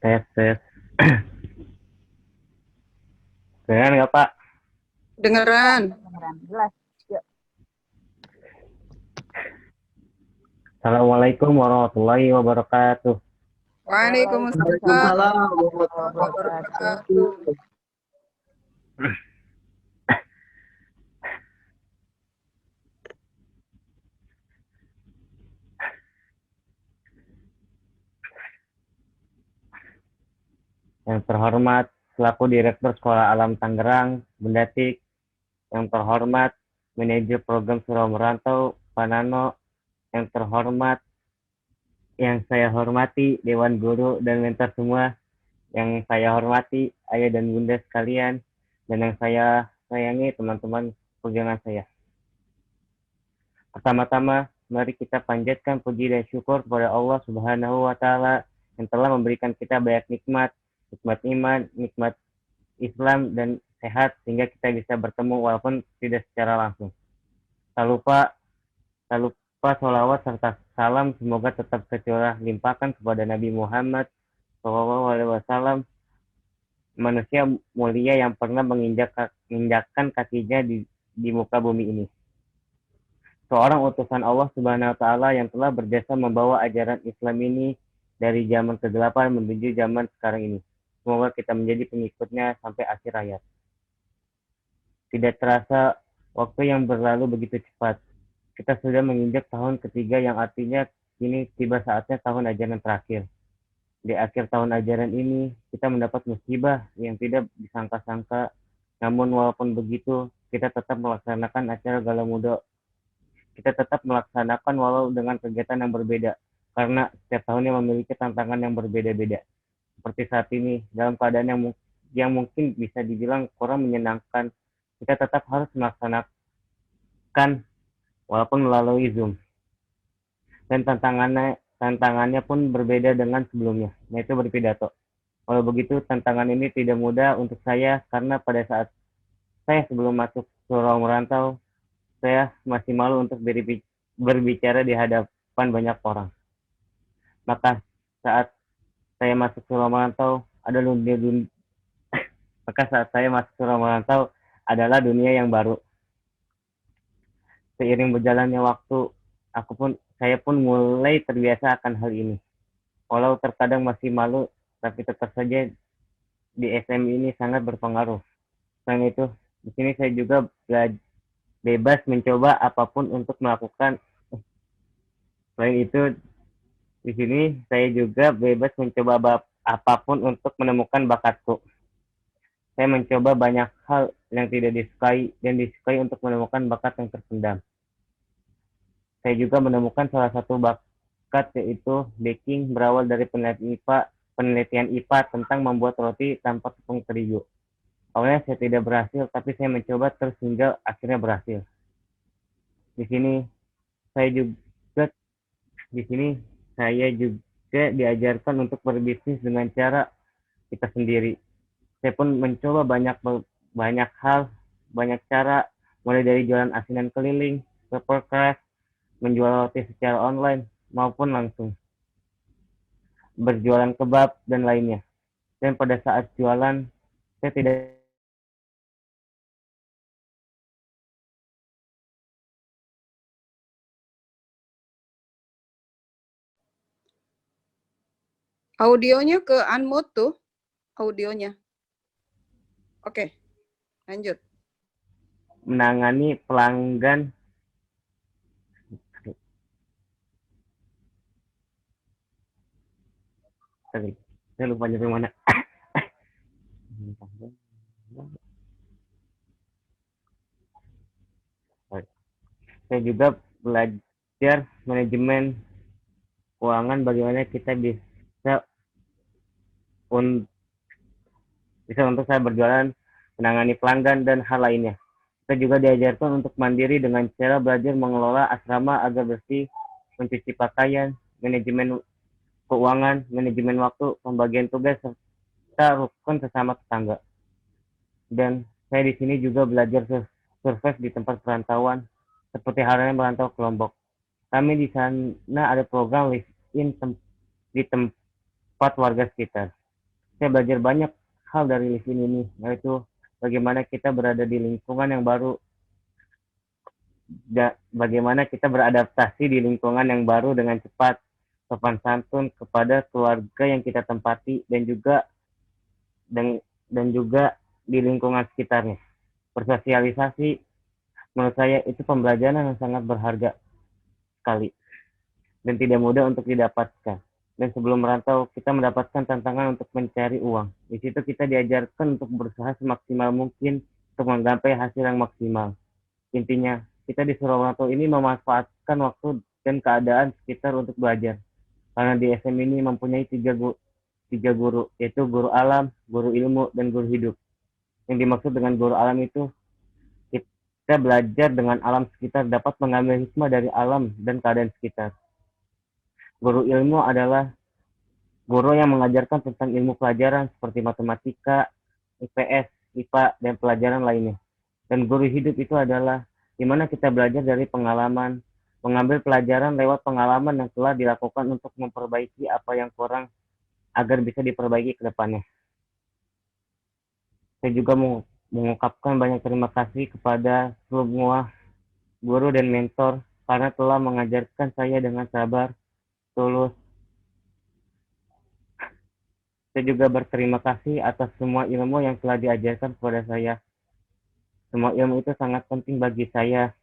Tes. Dengar nggak Pak? Dengeran. Jelas. Yuk. Assalamualaikum warahmatullahi wabarakatuh. Waalaikumsalam warahmatullahi wabarakatuh. Yang terhormat selaku Direktur Sekolah Alam Tangerang, Bunda Tik. Yang terhormat Manajer Program Surau Merantau, Pak Nano. Yang terhormat, yang saya hormati Dewan Guru dan mentor semua. Yang saya hormati Ayah dan Bunda sekalian. Dan yang saya sayangi teman-teman perjuangan saya. Pertama-tama, mari kita panjatkan puji dan syukur kepada Allah Subhanahu wa Ta'ala yang telah memberikan kita banyak nikmat iman, nikmat Islam, dan sehat sehingga kita bisa bertemu walaupun tidak secara langsung. Tak lupa sholawat serta salam semoga tetap tercurah limpahkan kepada Nabi Muhammad SAW, manusia mulia yang pernah menginjakkan kakinya di muka bumi ini. Seorang utusan Allah Subhanahu wa Ta'ala yang telah berjasa membawa ajaran Islam ini dari zaman ke-8 menuju zaman sekarang ini. Semoga kita menjadi pengikutnya sampai akhir hayat. Tidak terasa waktu yang berlalu begitu cepat. Kita sudah menginjak tahun ketiga yang artinya kini tiba saatnya tahun ajaran terakhir. Di akhir tahun ajaran ini, kita mendapat musibah yang tidak disangka-sangka. Namun walaupun begitu, kita tetap melaksanakan acara Galau Muda. Kita tetap melaksanakan walau dengan kegiatan yang berbeda. Karena setiap tahunnya memiliki tantangan yang berbeda-beda. Seperti saat ini, dalam keadaan yang mungkin bisa dibilang kurang menyenangkan, kita tetap harus melaksanakan walaupun melalui Zoom. Dan tantangannya pun berbeda dengan sebelumnya, yaitu berpidato. Walau begitu, tantangan ini tidak mudah untuk saya karena pada saat saya sebelum masuk Surau Merantau, saya masih malu untuk berbicara di hadapan banyak orang. Maka saat saya masuk Surau Merantau adalah dunia yang baru. Seiring berjalannya waktu, saya pun mulai terbiasa akan hal ini. Walau terkadang masih malu, tapi tetap saja di SM ini sangat berpengaruh. Selain itu, di sini saya juga bebas mencoba apapun untuk melakukan. Selain itu, di sini saya juga bebas mencoba apapun untuk menemukan bakatku. Saya mencoba banyak hal yang tidak disukai dan disukai untuk menemukan bakat yang terpendam. Saya juga menemukan salah satu bakat yaitu baking berawal dari penelitian IPA tentang membuat roti tanpa tepung terigu. Awalnya saya tidak berhasil, tapi saya mencoba terus hingga akhirnya berhasil. Di sini saya juga diajarkan untuk berbisnis dengan cara kita sendiri. Saya pun mencoba banyak hal, banyak cara, mulai dari jualan asinan keliling, paper craft, menjual roti secara online maupun langsung, berjualan kebab dan lainnya. Dan pada saat jualan, saya tidak Audionya ke unmute tuh, audionya. Oke, lanjut. menangani pelanggan. Saya lupa nyampe mana. Saya juga belajar manajemen keuangan, bagaimana kita bisa untuk saya berjualan, menangani pelanggan, dan hal lainnya. Kita juga diajarkan untuk mandiri dengan cara belajar mengelola asrama agar bersih, mencuci pakaian, manajemen keuangan, manajemen waktu, pembagian tugas, serta rukun sesama tetangga. Dan saya di sini juga belajar survive di tempat perantauan, seperti halnya merantau ke Lombok. Kami di sana ada program live in di tempat warga sekitar. Saya belajar banyak hal dari live in ini, yaitu bagaimana kita berada di lingkungan yang baru, bagaimana kita beradaptasi di lingkungan yang baru dengan cepat, sopan santun kepada keluarga yang kita tempati, dan juga di lingkungan sekitarnya. Bersosialisasi, menurut saya itu pembelajaran yang sangat berharga sekali dan tidak mudah untuk didapatkan. Dan sebelum merantau, kita mendapatkan tantangan untuk mencari uang. Di situ kita diajarkan untuk berusaha semaksimal mungkin untuk menggapai hasil yang maksimal. Intinya, kita disuruh merantau ini memanfaatkan waktu dan keadaan sekitar untuk belajar. Karena di SM ini mempunyai tiga guru, yaitu guru alam, guru ilmu, dan guru hidup. Yang dimaksud dengan guru alam itu, kita belajar dengan alam sekitar, dapat mengambil hikmah dari alam dan keadaan sekitar. Guru ilmu adalah guru yang mengajarkan tentang ilmu pelajaran seperti matematika, IPS, IPA, dan pelajaran lainnya. Dan guru hidup itu adalah di mana kita belajar dari pengalaman, mengambil pelajaran lewat pengalaman yang telah dilakukan untuk memperbaiki apa yang kurang agar bisa diperbaiki ke depannya. Saya juga mengungkapkan banyak terima kasih kepada semua guru dan mentor karena telah mengajarkan saya dengan sabar, tulus. Saya juga berterima kasih atas semua ilmu yang telah diajarkan kepada saya. Semua ilmu itu sangat penting bagi saya.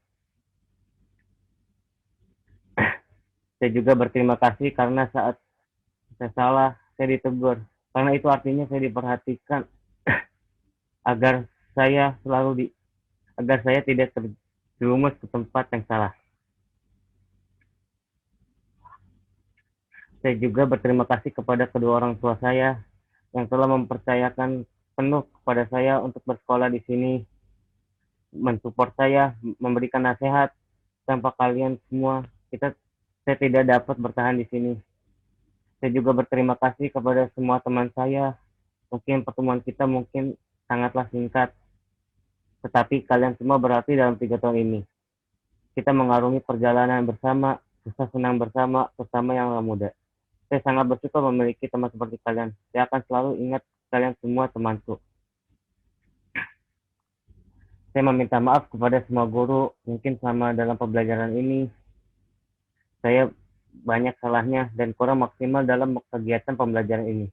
Saya juga berterima kasih karena saat saya salah, saya ditegur. Karena itu artinya saya diperhatikan agar saya tidak terjerumus ke tempat yang salah. Saya juga berterima kasih kepada kedua orang tua saya yang telah mempercayakan penuh kepada saya untuk bersekolah di sini, mensupport saya, memberikan nasihat. Tanpa kalian semua, saya tidak dapat bertahan di sini. Saya juga berterima kasih kepada semua teman saya. Mungkin pertemuan kita sangatlah singkat, tetapi kalian semua berarti dalam 3 tahun ini. Kita mengarungi perjalanan bersama, susah senang bersama yang muda. Saya sangat bersyukur memiliki teman seperti kalian. Saya akan selalu ingat kalian semua temanku. Saya meminta maaf kepada semua guru, mungkin selama dalam pembelajaran ini, saya banyak salahnya dan kurang maksimal dalam kegiatan pembelajaran ini.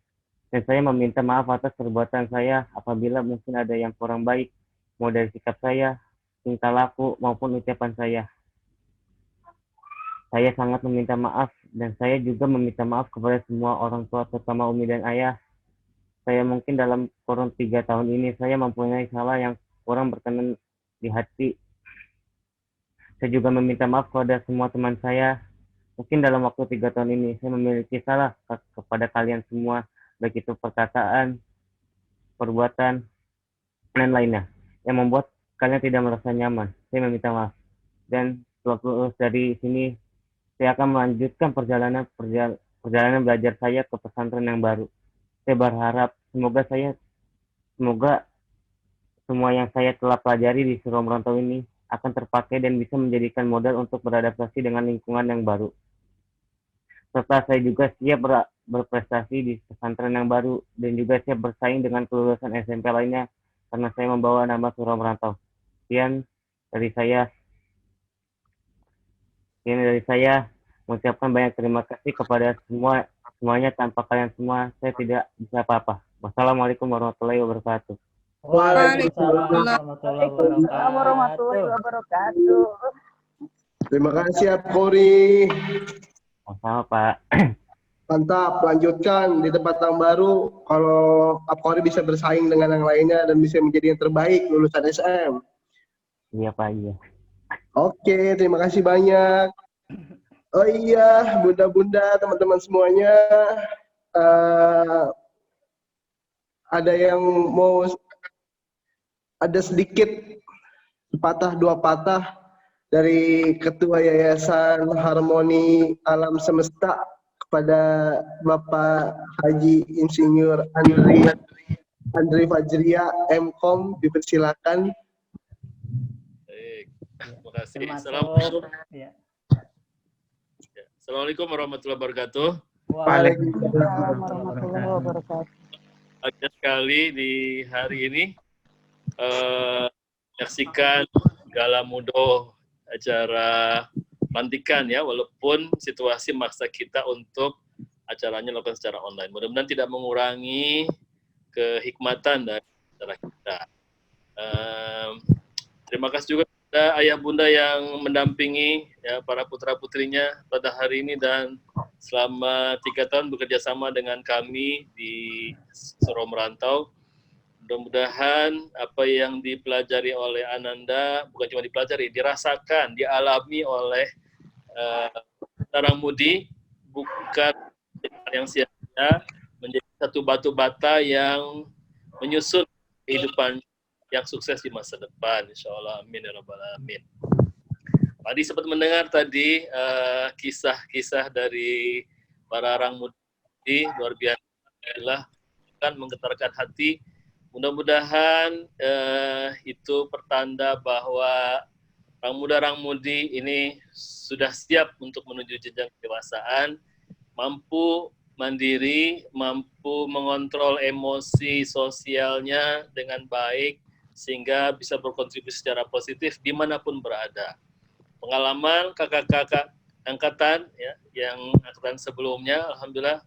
Dan saya meminta maaf atas perbuatan saya apabila mungkin ada yang kurang baik, mau dari sikap saya, tingkah laku, maupun ucapan saya. Saya sangat meminta maaf, dan saya juga meminta maaf kepada semua orang tua, terutama Umi dan Ayah. Saya mungkin dalam kurun 3 tahun ini, saya mempunyai salah yang kurang berkenan di hati. Saya juga meminta maaf kepada semua teman saya. Mungkin dalam waktu 3 tahun ini saya memiliki salah kepada kalian semua, baik itu perkataan, perbuatan, dan lainnya, yang membuat kalian tidak merasa nyaman. Saya meminta maaf. Dan setelah lulus dari sini, saya akan melanjutkan perjalanan belajar saya ke pesantren yang baru. Saya berharap semoga semua yang saya telah pelajari di Surau Merantau ini akan terpakai dan bisa menjadikan modal untuk beradaptasi dengan lingkungan yang baru. Serta saya juga siap berprestasi di pesantren yang baru dan juga siap bersaing dengan kelulusan SMP lainnya karena saya membawa nama Surau Merantau. Sekian dari saya mengucapkan banyak terima kasih kepada semuanya. Tanpa kalian semua saya tidak bisa apa-apa. Wassalamualaikum warahmatullahi wabarakatuh. Waalaikumsalam warahmatullahi wabarakatuh. Terima kasih Abkori. Sama Pak. Mantap, lanjutkan di tempat yang baru. Kalau Abkori bisa bersaing dengan yang lainnya dan bisa menjadi yang terbaik lulusan SM. Iya Pak, iya. Oke, terima kasih banyak. Oh iya, bunda-bunda, teman-teman semuanya. Ada sedikit sepatah dua patah dari Ketua Yayasan Harmoni Alam Semesta kepada Bapak Haji Insinyur Andri Fajria, M.Com, dipersilakan. Baik, terima kasih. Ya. Assalamualaikum warahmatullahi wabarakatuh. Waalaikumsalam warahmatullahi wabarakatuh. Banyak sekali di hari ini menyaksikan Gala Mudo acara pelantikan ya, walaupun situasi maksa kita untuk acaranya lakukan secara online. Mudah-mudahan tidak mengurangi kehikmatan dari acara kita. Terima kasih juga kepada ayah bunda yang mendampingi ya, para putra-putrinya pada hari ini dan selama 3 tahun bekerja sama dengan kami di Surau Merantau. Mudah-mudahan apa yang dipelajari oleh Ananda bukan cuma dipelajari, dirasakan, dialami oleh Tarang Mudi, bukan yang sia-sia, menjadi satu batu bata yang menyusun kehidupan yang sukses di masa depan, insya Allah, amin ya rabbal alamin. Tadi sempat mendengar tadi kisah-kisah dari para orang mudi, luar biasa, kan menggetarkan hati. Mudah-mudahan itu pertanda bahwa orang muda, orang mudi ini sudah siap untuk menuju jenjang kedewasaan, mampu mandiri, mampu mengontrol emosi sosialnya dengan baik, sehingga bisa berkontribusi secara positif dimanapun berada. Pengalaman kakak-kakak angkatan ya, yang angkatan sebelumnya, alhamdulillah,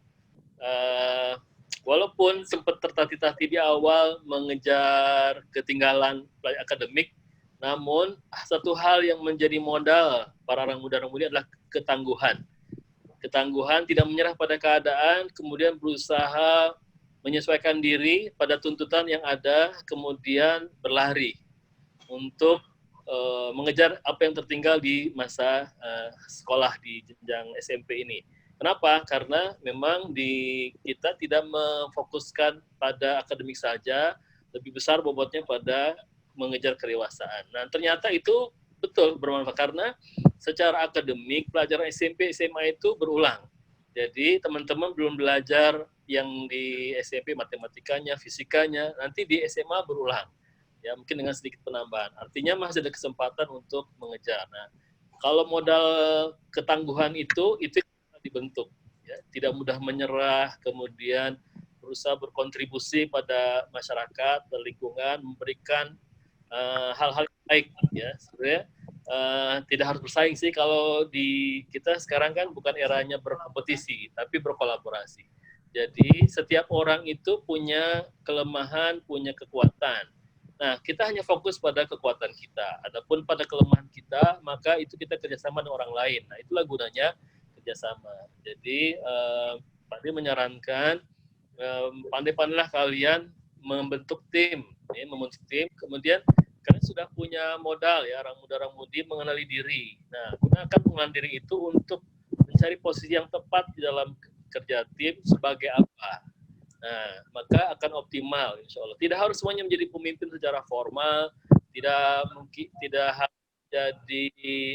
walaupun sempat tertatih-tatih di awal mengejar ketinggalan akademik, namun satu hal yang menjadi modal para orang muda orang mudi adalah ketangguhan. Ketangguhan, tidak menyerah pada keadaan, kemudian berusaha menyesuaikan diri pada tuntutan yang ada, kemudian berlari untuk mengejar apa yang tertinggal di masa sekolah di jenjang SMP ini. Kenapa? Karena memang kita tidak memfokuskan pada akademik saja, lebih besar bobotnya pada mengejar kedewasaan. Nah, ternyata itu betul bermanfaat karena secara akademik pelajaran SMP, SMA itu berulang. Jadi teman-teman belum belajar yang di SMP matematikanya, fisikanya, nanti di SMA berulang. Ya, mungkin dengan sedikit penambahan. Artinya masih ada kesempatan untuk mengejar. Nah, kalau modal ketangguhan itu dibentuk. Ya, tidak mudah menyerah, kemudian berusaha berkontribusi pada masyarakat, lingkungan, memberikan hal-hal baik. Ya, sebenarnya tidak harus bersaing sih. Kalau di kita sekarang kan bukan eranya berkompetisi, tapi berkolaborasi. Jadi setiap orang itu punya kelemahan, punya kekuatan. Nah, kita hanya fokus pada kekuatan kita. Adapun pada kelemahan kita, maka itu kita kerjasama dengan orang lain. Nah, itulah gunanya kerjasama. Jadi, Pak Adi menyarankan, pandai-pandailah kalian membentuk tim, kemudian Kalian sudah punya modal ya, orang muda-mudi mengenali diri. Nah, gunakan mengenali diri itu untuk mencari posisi yang tepat di dalam kerja tim sebagai apa. Nah, maka akan optimal insya Allah. Tidak harus semuanya menjadi pemimpin secara formal, tidak mungkin tidak harus jadi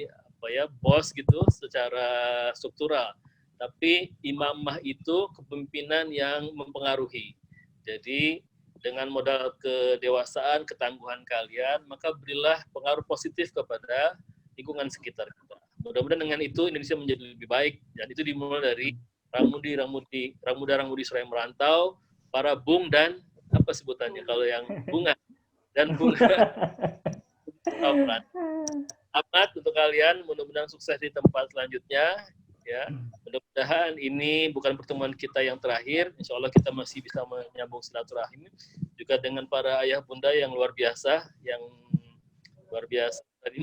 apa ya bos gitu secara struktural. Tapi imamah itu kepemimpinan yang mempengaruhi. Jadi dengan modal kedewasaan, ketangguhan kalian, maka berilah pengaruh positif kepada lingkungan sekitar kita. Mudah-mudahan dengan itu Indonesia menjadi lebih baik, dan itu dimulai dari rangmuda-rangmudi Suraya Merantau, para bung dan apa sebutannya kalau yang bunga dan bunga. Selamat untuk kalian, mudah-mudahan sukses di tempat selanjutnya. Ya, mudah-mudahan ini bukan pertemuan kita yang terakhir. Insya Allah kita masih bisa menyambung silaturahim juga dengan para ayah bunda yang luar biasa, tadi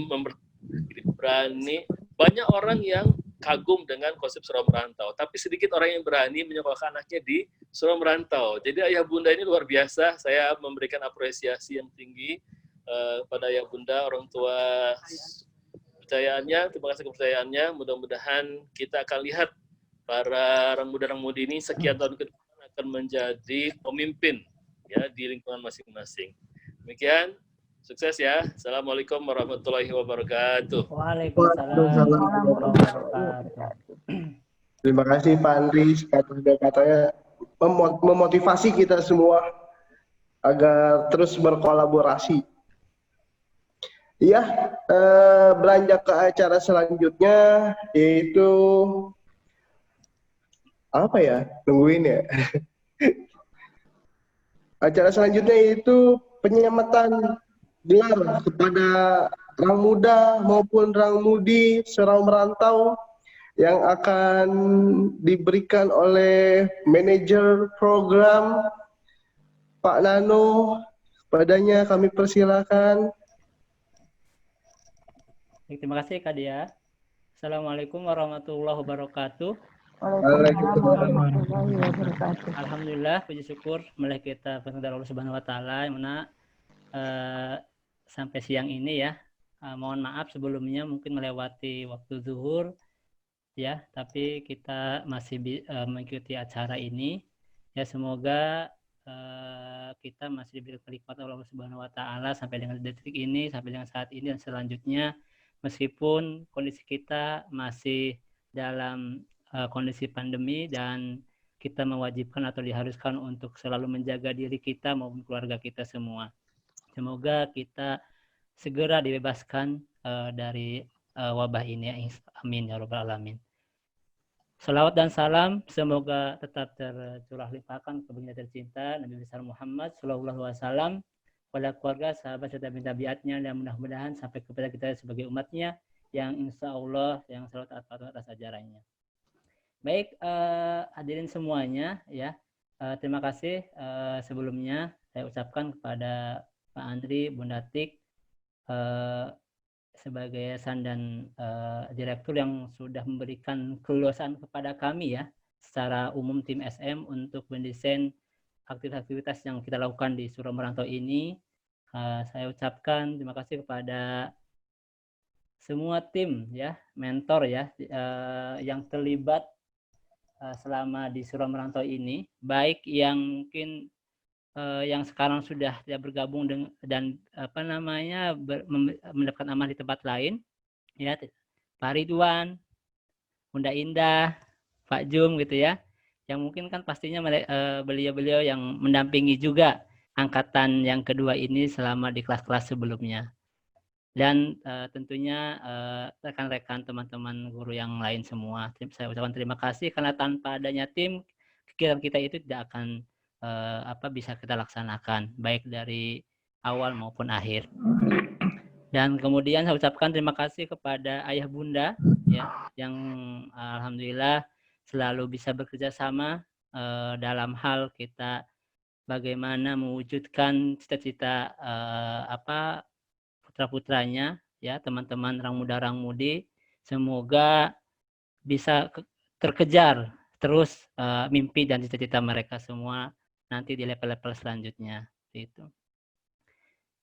berani. Banyak orang yang kagum dengan konsep Surau Merantau, tapi sedikit orang yang berani menyekolahkan anaknya di Surau Merantau. Jadi ayah bunda ini luar biasa. Saya memberikan apresiasi yang tinggi pada ayah bunda, orang tua kepercayaannya, terima kasih kepercayaannya. Mudah-mudahan kita akan lihat para orang muda-mudi ini sekian tahun ke depan akan menjadi pemimpin ya di lingkungan masing-masing. Demikian, sukses ya. Assalamualaikum warahmatullahi wabarakatuh. Waalaikumsalam warahmatullahi wabarakatuh. Terima kasih Pak Andri, kata-katanya memotivasi kita semua agar terus berkolaborasi. Ya, beranjak ke acara selanjutnya, yaitu apa ya? Tungguin ya. Acara selanjutnya yaitu penyematan gelar kepada Rang Muda maupun Rang Mudi Surau Merantau yang akan diberikan oleh manajer program Pak Nano. Padanya kami persilakan. Terima kasih Kak Dia. Assalamualaikum warahmatullahi wabarakatuh. Alhamdulillah, puji syukur mulai kita bersyukur Allah Subhanahu wa taala yang mana sampai siang ini ya. Mohon maaf sebelumnya mungkin melewati waktu zuhur ya, tapi kita masih mengikuti acara ini. Ya, semoga kita masih diberi kenikmatan Allah Subhanahu wa taala sampai dengan detik ini, sampai dengan saat ini dan selanjutnya. Meskipun kondisi kita masih dalam kondisi pandemi dan kita mewajibkan atau diharuskan untuk selalu menjaga diri kita maupun keluarga kita semua. Semoga kita segera dibebaskan dari wabah ini. Amin ya rabbal alamin. Salawat dan salam semoga tetap tercurah limpahkan ke baginda tercinta Nabi besar Muhammad sallallahu alaihi wasallam, pada keluarga, sahabat, serta tabiatnya, dan mudah-mudahan sampai kepada kita sebagai umatnya yang insya Allah yang selalu taat atas ajarannya. Baik, hadirin semuanya, ya, terima kasih sebelumnya saya ucapkan kepada Pak Andri, Bunda Tik, sebagai yayasan dan direktur yang sudah memberikan keluasan kepada kami ya, secara umum tim SM untuk mendesain aktivitas yang kita lakukan di Surau Merantau ini. Saya ucapkan terima kasih kepada semua tim ya, mentor ya, yang terlibat selama di Surau Merantau ini, baik yang mungkin yang sekarang sudah tidak bergabung dan mendapatkan amal di tempat lain ya, Pak Ridwan, Bunda Indah, Pak Jum gitu ya, yang mungkin kan pastinya beliau-beliau yang mendampingi juga angkatan yang kedua ini selama di kelas-kelas sebelumnya. Dan tentunya rekan-rekan teman-teman guru yang lain semua. Saya ucapkan terima kasih karena tanpa adanya tim, kegiatan kita itu tidak akan bisa kita laksanakan, baik dari awal maupun akhir. Dan kemudian saya ucapkan terima kasih kepada ayah bunda ya, yang alhamdulillah selalu bisa bekerja sama dalam hal kita bagaimana mewujudkan cita-cita putra-putranya ya, teman-teman Rang Muda Rang Mudi, semoga bisa terkejar terus mimpi dan cita-cita mereka semua nanti di level-level selanjutnya itu.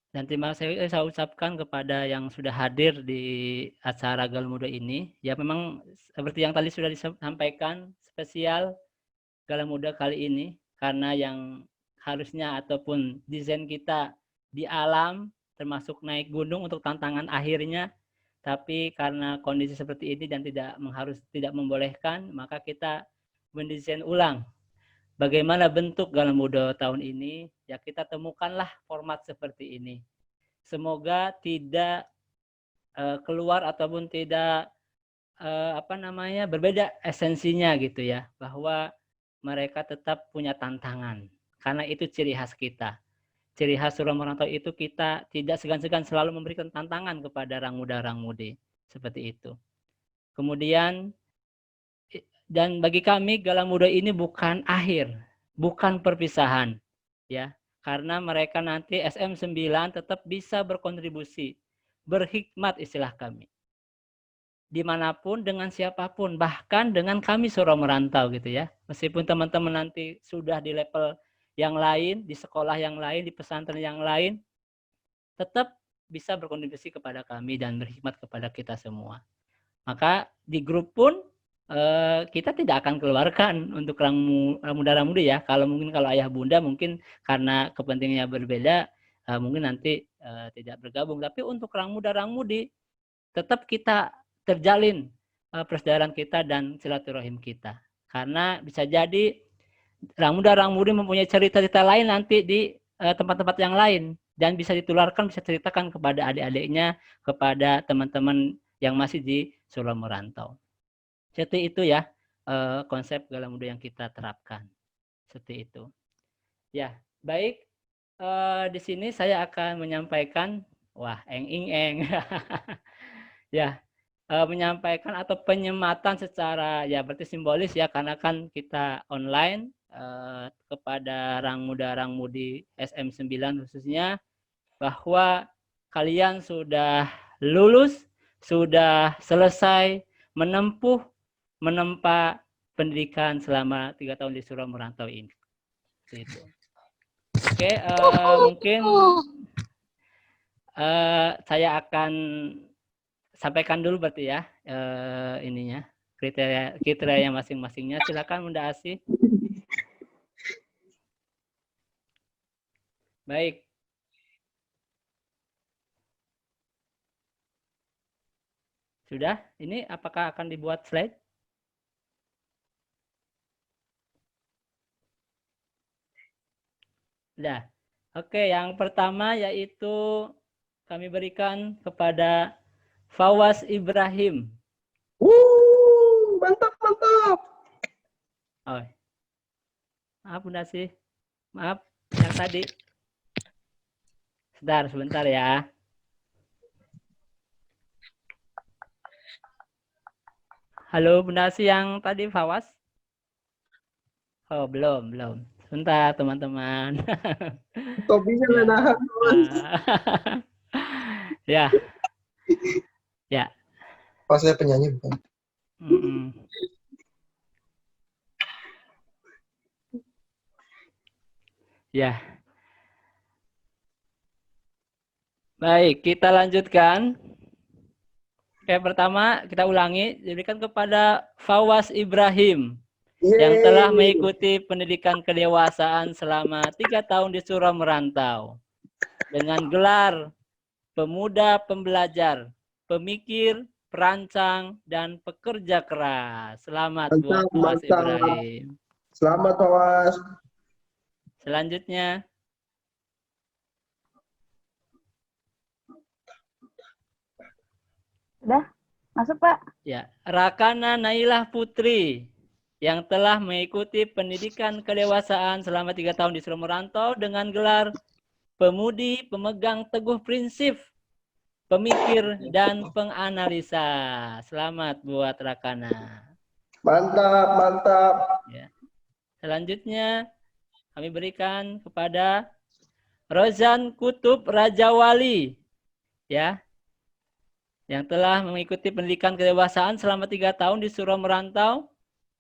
Dan terima kasih saya ucapkan kepada yang sudah hadir di acara Gaul Muda ini. Ya memang seperti yang tadi sudah disampaikan, spesial Gaul Muda kali ini karena yang harusnya ataupun desain kita di alam termasuk naik gunung untuk tantangan akhirnya, tapi karena kondisi seperti ini dan tidak membolehkan, maka kita mendesain ulang bagaimana bentuk Gaul Muda tahun ini. Ya kita temukanlah format seperti ini. Semoga tidak keluar ataupun tidak berbeda esensinya gitu ya, bahwa mereka tetap punya tantangan karena itu ciri khas kita. Ciri khas Surau Merantau itu kita tidak segan-segan selalu memberikan tantangan kepada rang muda-rang-mudi seperti itu. Kemudian dan bagi kami Gaul Muda ini bukan akhir, bukan perpisahan, ya. Karena mereka nanti SM9 tetap bisa berkontribusi, berhikmat istilah kami. Dimanapun, dengan siapapun, bahkan dengan kami Surau Merantau gitu ya. Meskipun teman-teman nanti sudah di level yang lain, di sekolah yang lain, di pesantren yang lain, tetap bisa berkontribusi kepada kami dan berhikmat kepada kita semua. Maka di grup pun kita tidak akan keluarkan untuk rang muda-rang-mudi ya. Kalau ayah bunda mungkin karena kepentingannya berbeda, mungkin nanti tidak bergabung. Tapi untuk rang muda-rang-mudi tetap kita terjalin persaudaraan kita dan silaturahim kita. Karena bisa jadi rang muda-rang-mudi mempunyai cerita-cerita lain nanti di tempat-tempat yang lain dan bisa ditularkan, bisa ceritakan kepada adik-adiknya, kepada teman-teman yang masih di Surau Merantau. Seperti itu ya konsep Gaul Muda yang kita terapkan. Seperti itu. Ya, baik. Di sini saya akan menyampaikan, ya, menyampaikan atau penyematan secara ya berarti simbolis ya, karena kan kita online kepada rang muda-rang-mudi SM9 khususnya, bahwa kalian sudah lulus, sudah selesai menempa pendidikan selama 3 tahun di Surau Merantau ini. Gitu. Oke, mungkin saya akan sampaikan dulu berarti ya ininya kriteria masing-masingnya. Silakan Bunda Asih. Baik. Sudah? Ini apakah akan dibuat slide? Sudah. Oke, yang pertama yaitu kami berikan kepada Fawaz Ibrahim. Mantap, mantap. Oh. Maaf Bunda Asih. Maaf, yang tadi. Sebentar ya. Halo Bunda Asih yang tadi Fawaz? Oh, belum. Sebentar teman-teman. Topinya ya. nahan. Ya. Ya. Oh, saya penyanyi bukan? Ya. Baik, kita lanjutkan. Oke, pertama kita ulangi, diberikan kepada Fawaz Ibrahim yang telah mengikuti pendidikan kedewasaan selama 3 tahun di Surau Merantau dengan gelar pemuda pembelajar, pemikir, perancang, dan pekerja keras. Selamat buat Fawaz Ibrahim. Selamat Fawaz. Selanjutnya. Sudah masuk Pak? Ya, Rakana Nailah Putri yang telah mengikuti pendidikan kedewasaan selama 3 tahun di Surau Merantau dengan gelar pemudi pemegang teguh prinsip, pemikir, dan penganalisa. Selamat buat Rakana. Mantap. Ya. Selanjutnya kami berikan kepada Rozan Kutub Rajawali, ya, yang telah mengikuti pendidikan kedewasaan selama 3 tahun di Surau Merantau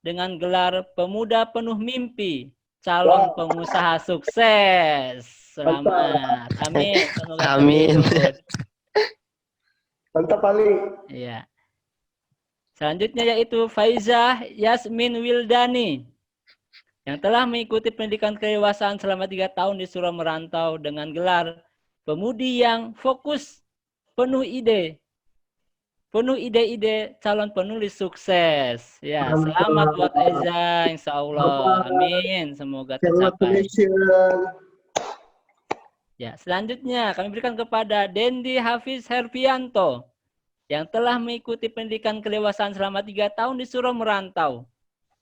dengan gelar pemuda penuh mimpi, calon pengusaha sukses. selamat. Amin. Semoga Amin. terwujud. Mantap Ali. Iya. Selanjutnya yaitu Faizah Yasmin Wildani yang telah mengikuti pendidikan kedewasaan selama 3 tahun di Surau Merantau dengan gelar pemudi yang fokus, penuh ide-ide calon penulis sukses. Ya, selamat buat Eza, insya Allah. Amin. Semoga tercapai. Ya, selanjutnya kami berikan kepada Dendi Hafiz Herfianto yang telah mengikuti pendidikan kedewasaan selama 3 tahun di Surau Merantau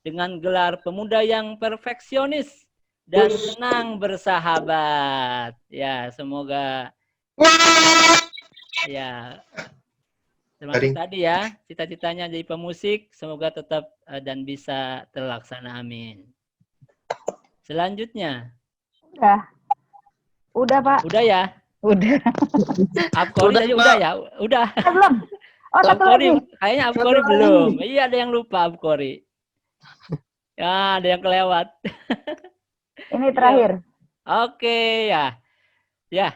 dengan gelar pemuda yang perfeksionis dan senang bersahabat. Ya, semoga ya termasuk tadi ya, cita-citanya jadi pemusik, semoga tetap dan bisa terlaksana. Amin. Selanjutnya. Udah Pak. Udah ya? Udah. Abkori tadi udah ya? Udah. Belum. Oh, satu lagi. Kayaknya Abkori belum. Iya, ada yang lupa Abkori. Ya, ada yang kelewat. Ini terakhir. Oke, ya. Ya.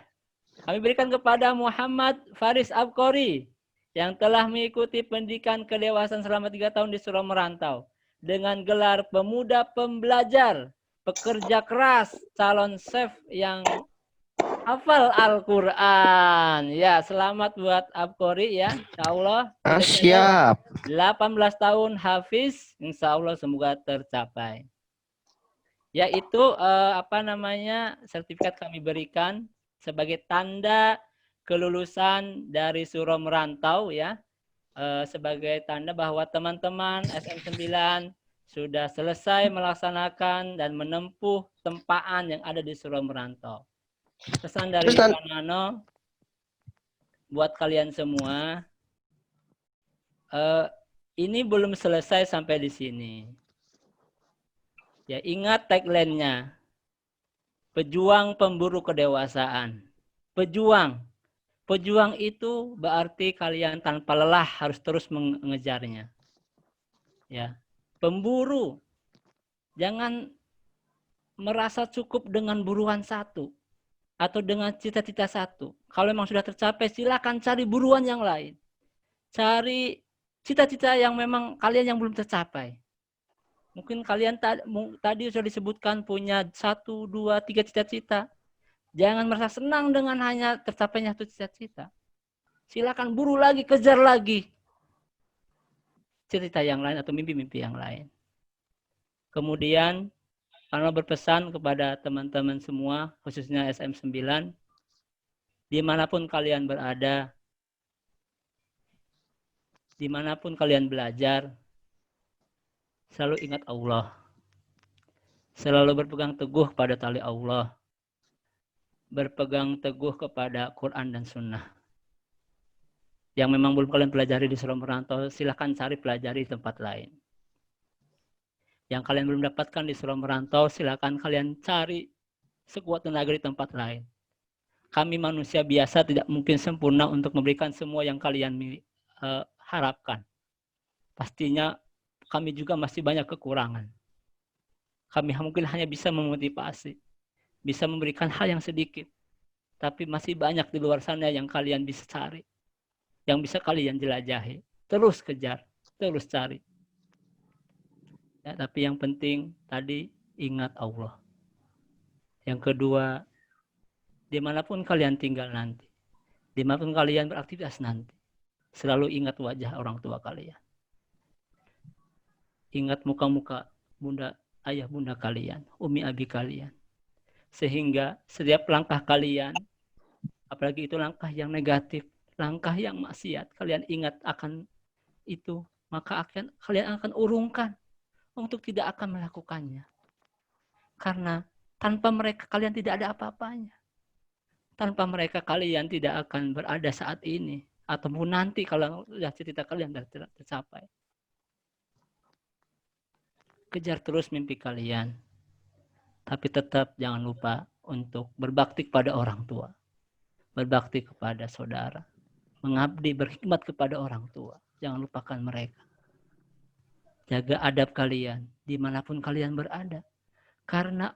Kami berikan kepada Muhammad Faris Abkori yang telah mengikuti pendidikan kedewasaan selama 3 tahun di Surau Merantau dengan gelar pemuda pembelajar, pekerja keras, calon chef yang hafal Al-Quran. Ya, selamat buat Abkori ya. Insya Allah. Siap. 18 tahun hafiz, insya Allah semoga tercapai. Yaitu sertifikat kami berikan sebagai tanda kelulusan dari Surau Merantau ya. Sebagai tanda bahwa teman-teman SM9 sudah selesai melaksanakan dan menempuh tempaan yang ada di Surau Merantau. Pesan dari Pak Nano buat kalian semua, ini belum selesai sampai di sini. Ya, ingat tagline-nya, pejuang pemburu kedewasaan. Pejuang itu berarti kalian tanpa lelah harus terus mengejarnya. Ya, pemburu, jangan merasa cukup dengan buruan satu atau dengan cita-cita satu. Kalau memang sudah tercapai, silakan cari buruan yang lain. Cari cita-cita yang memang kalian yang belum tercapai. Mungkin kalian tadi sudah disebutkan punya 1, 2, 3 cita-cita. Jangan merasa senang dengan hanya tercapainya satu cita-cita. Silakan buru lagi, kejar lagi cita-cita yang lain atau mimpi-mimpi yang lain. Kemudian Karena berpesan kepada teman-teman semua, khususnya SM9, dimanapun kalian berada, dimanapun kalian belajar, selalu ingat Allah. Selalu berpegang teguh pada tali Allah. Berpegang teguh kepada Quran dan Sunnah. Yang memang belum kalian pelajari di Surau Merantau, silahkan cari pelajari di tempat lain. Yang kalian belum dapatkan di Surau Merantau, silakan kalian cari sekuat tenaga di tempat lain. Kami manusia biasa tidak mungkin sempurna untuk memberikan semua yang kalian harapkan. Pastinya kami juga masih banyak kekurangan. Kami mungkin hanya bisa memotivasi, bisa memberikan hal yang sedikit. Tapi masih banyak di luar sana yang kalian bisa cari, yang bisa kalian jelajahi. Terus kejar, terus cari. Ya, tapi yang penting tadi ingat Allah. Yang kedua, dimanapun kalian tinggal nanti, dimanapun kalian beraktivitas nanti, selalu ingat wajah orang tua kalian. Ingat muka-muka bunda, ayah bunda kalian, umi abi kalian. Sehingga setiap langkah kalian, apalagi itu langkah yang negatif, langkah yang maksiat, kalian ingat akan itu, maka kalian akan urungkan untuk tidak akan melakukannya. Karena tanpa mereka kalian tidak ada apa-apanya. Tanpa mereka kalian tidak akan berada saat ini. Ataupun nanti kalau cita-cita kalian tidak tercapai. Kejar terus mimpi kalian. Tapi tetap jangan lupa untuk berbakti kepada orang tua. Berbakti kepada saudara. Mengabdi, berkhidmat kepada orang tua. Jangan lupakan mereka. Jaga adab kalian dimanapun kalian berada. Karena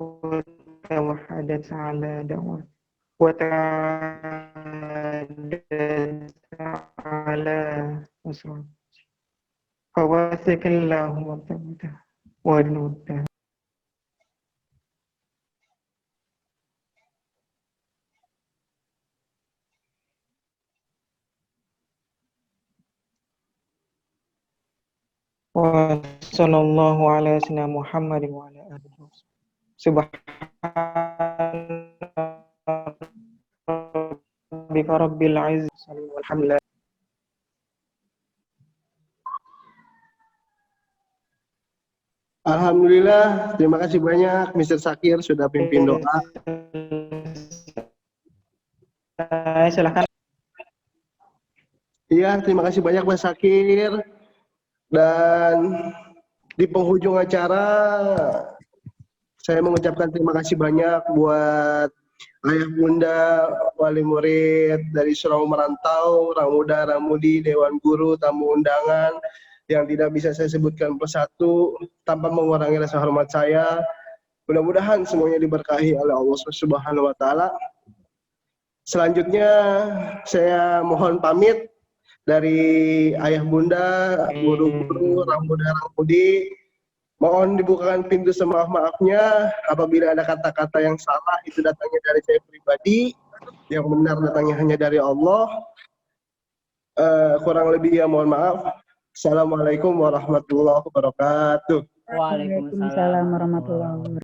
وتوحدت على دعوة وتعددت على أسرار فواثق اللهم وتعالى ونوده. وصلى الله على سيدنا محمد وعلى آله وصحبه. سبحان ربك رب العزة والحمد لله. Alhamdulillah, terima kasih banyak Mr. Sakir sudah pimpin doa. Silakan. Iya, terima kasih banyak Mas Sakir. Dan di penghujung acara, saya mengucapkan terima kasih banyak buat ayah bunda, wali murid dari Surau Merantau, Ramuda, Ramudi, Dewan Guru, tamu undangan, yang tidak bisa saya sebutkan persatu tanpa mengurangi rasa hormat saya. Mudah-mudahan semuanya diberkahi oleh Allah Subhanahu wa taala. Selanjutnya saya mohon pamit dari ayah bunda, guru-guru, Ramuda, Ramudi. Mohon dibukakan pintu semaaf-maafnya apabila ada kata-kata yang salah itu datangnya dari saya pribadi, yang benar datangnya hanya dari Allah. Kurang lebih ya mohon maaf. Assalamualaikum warahmatullahi wabarakatuh. Waalaikumsalam Waalaikumsalam warahmatullahi wabarakatuh.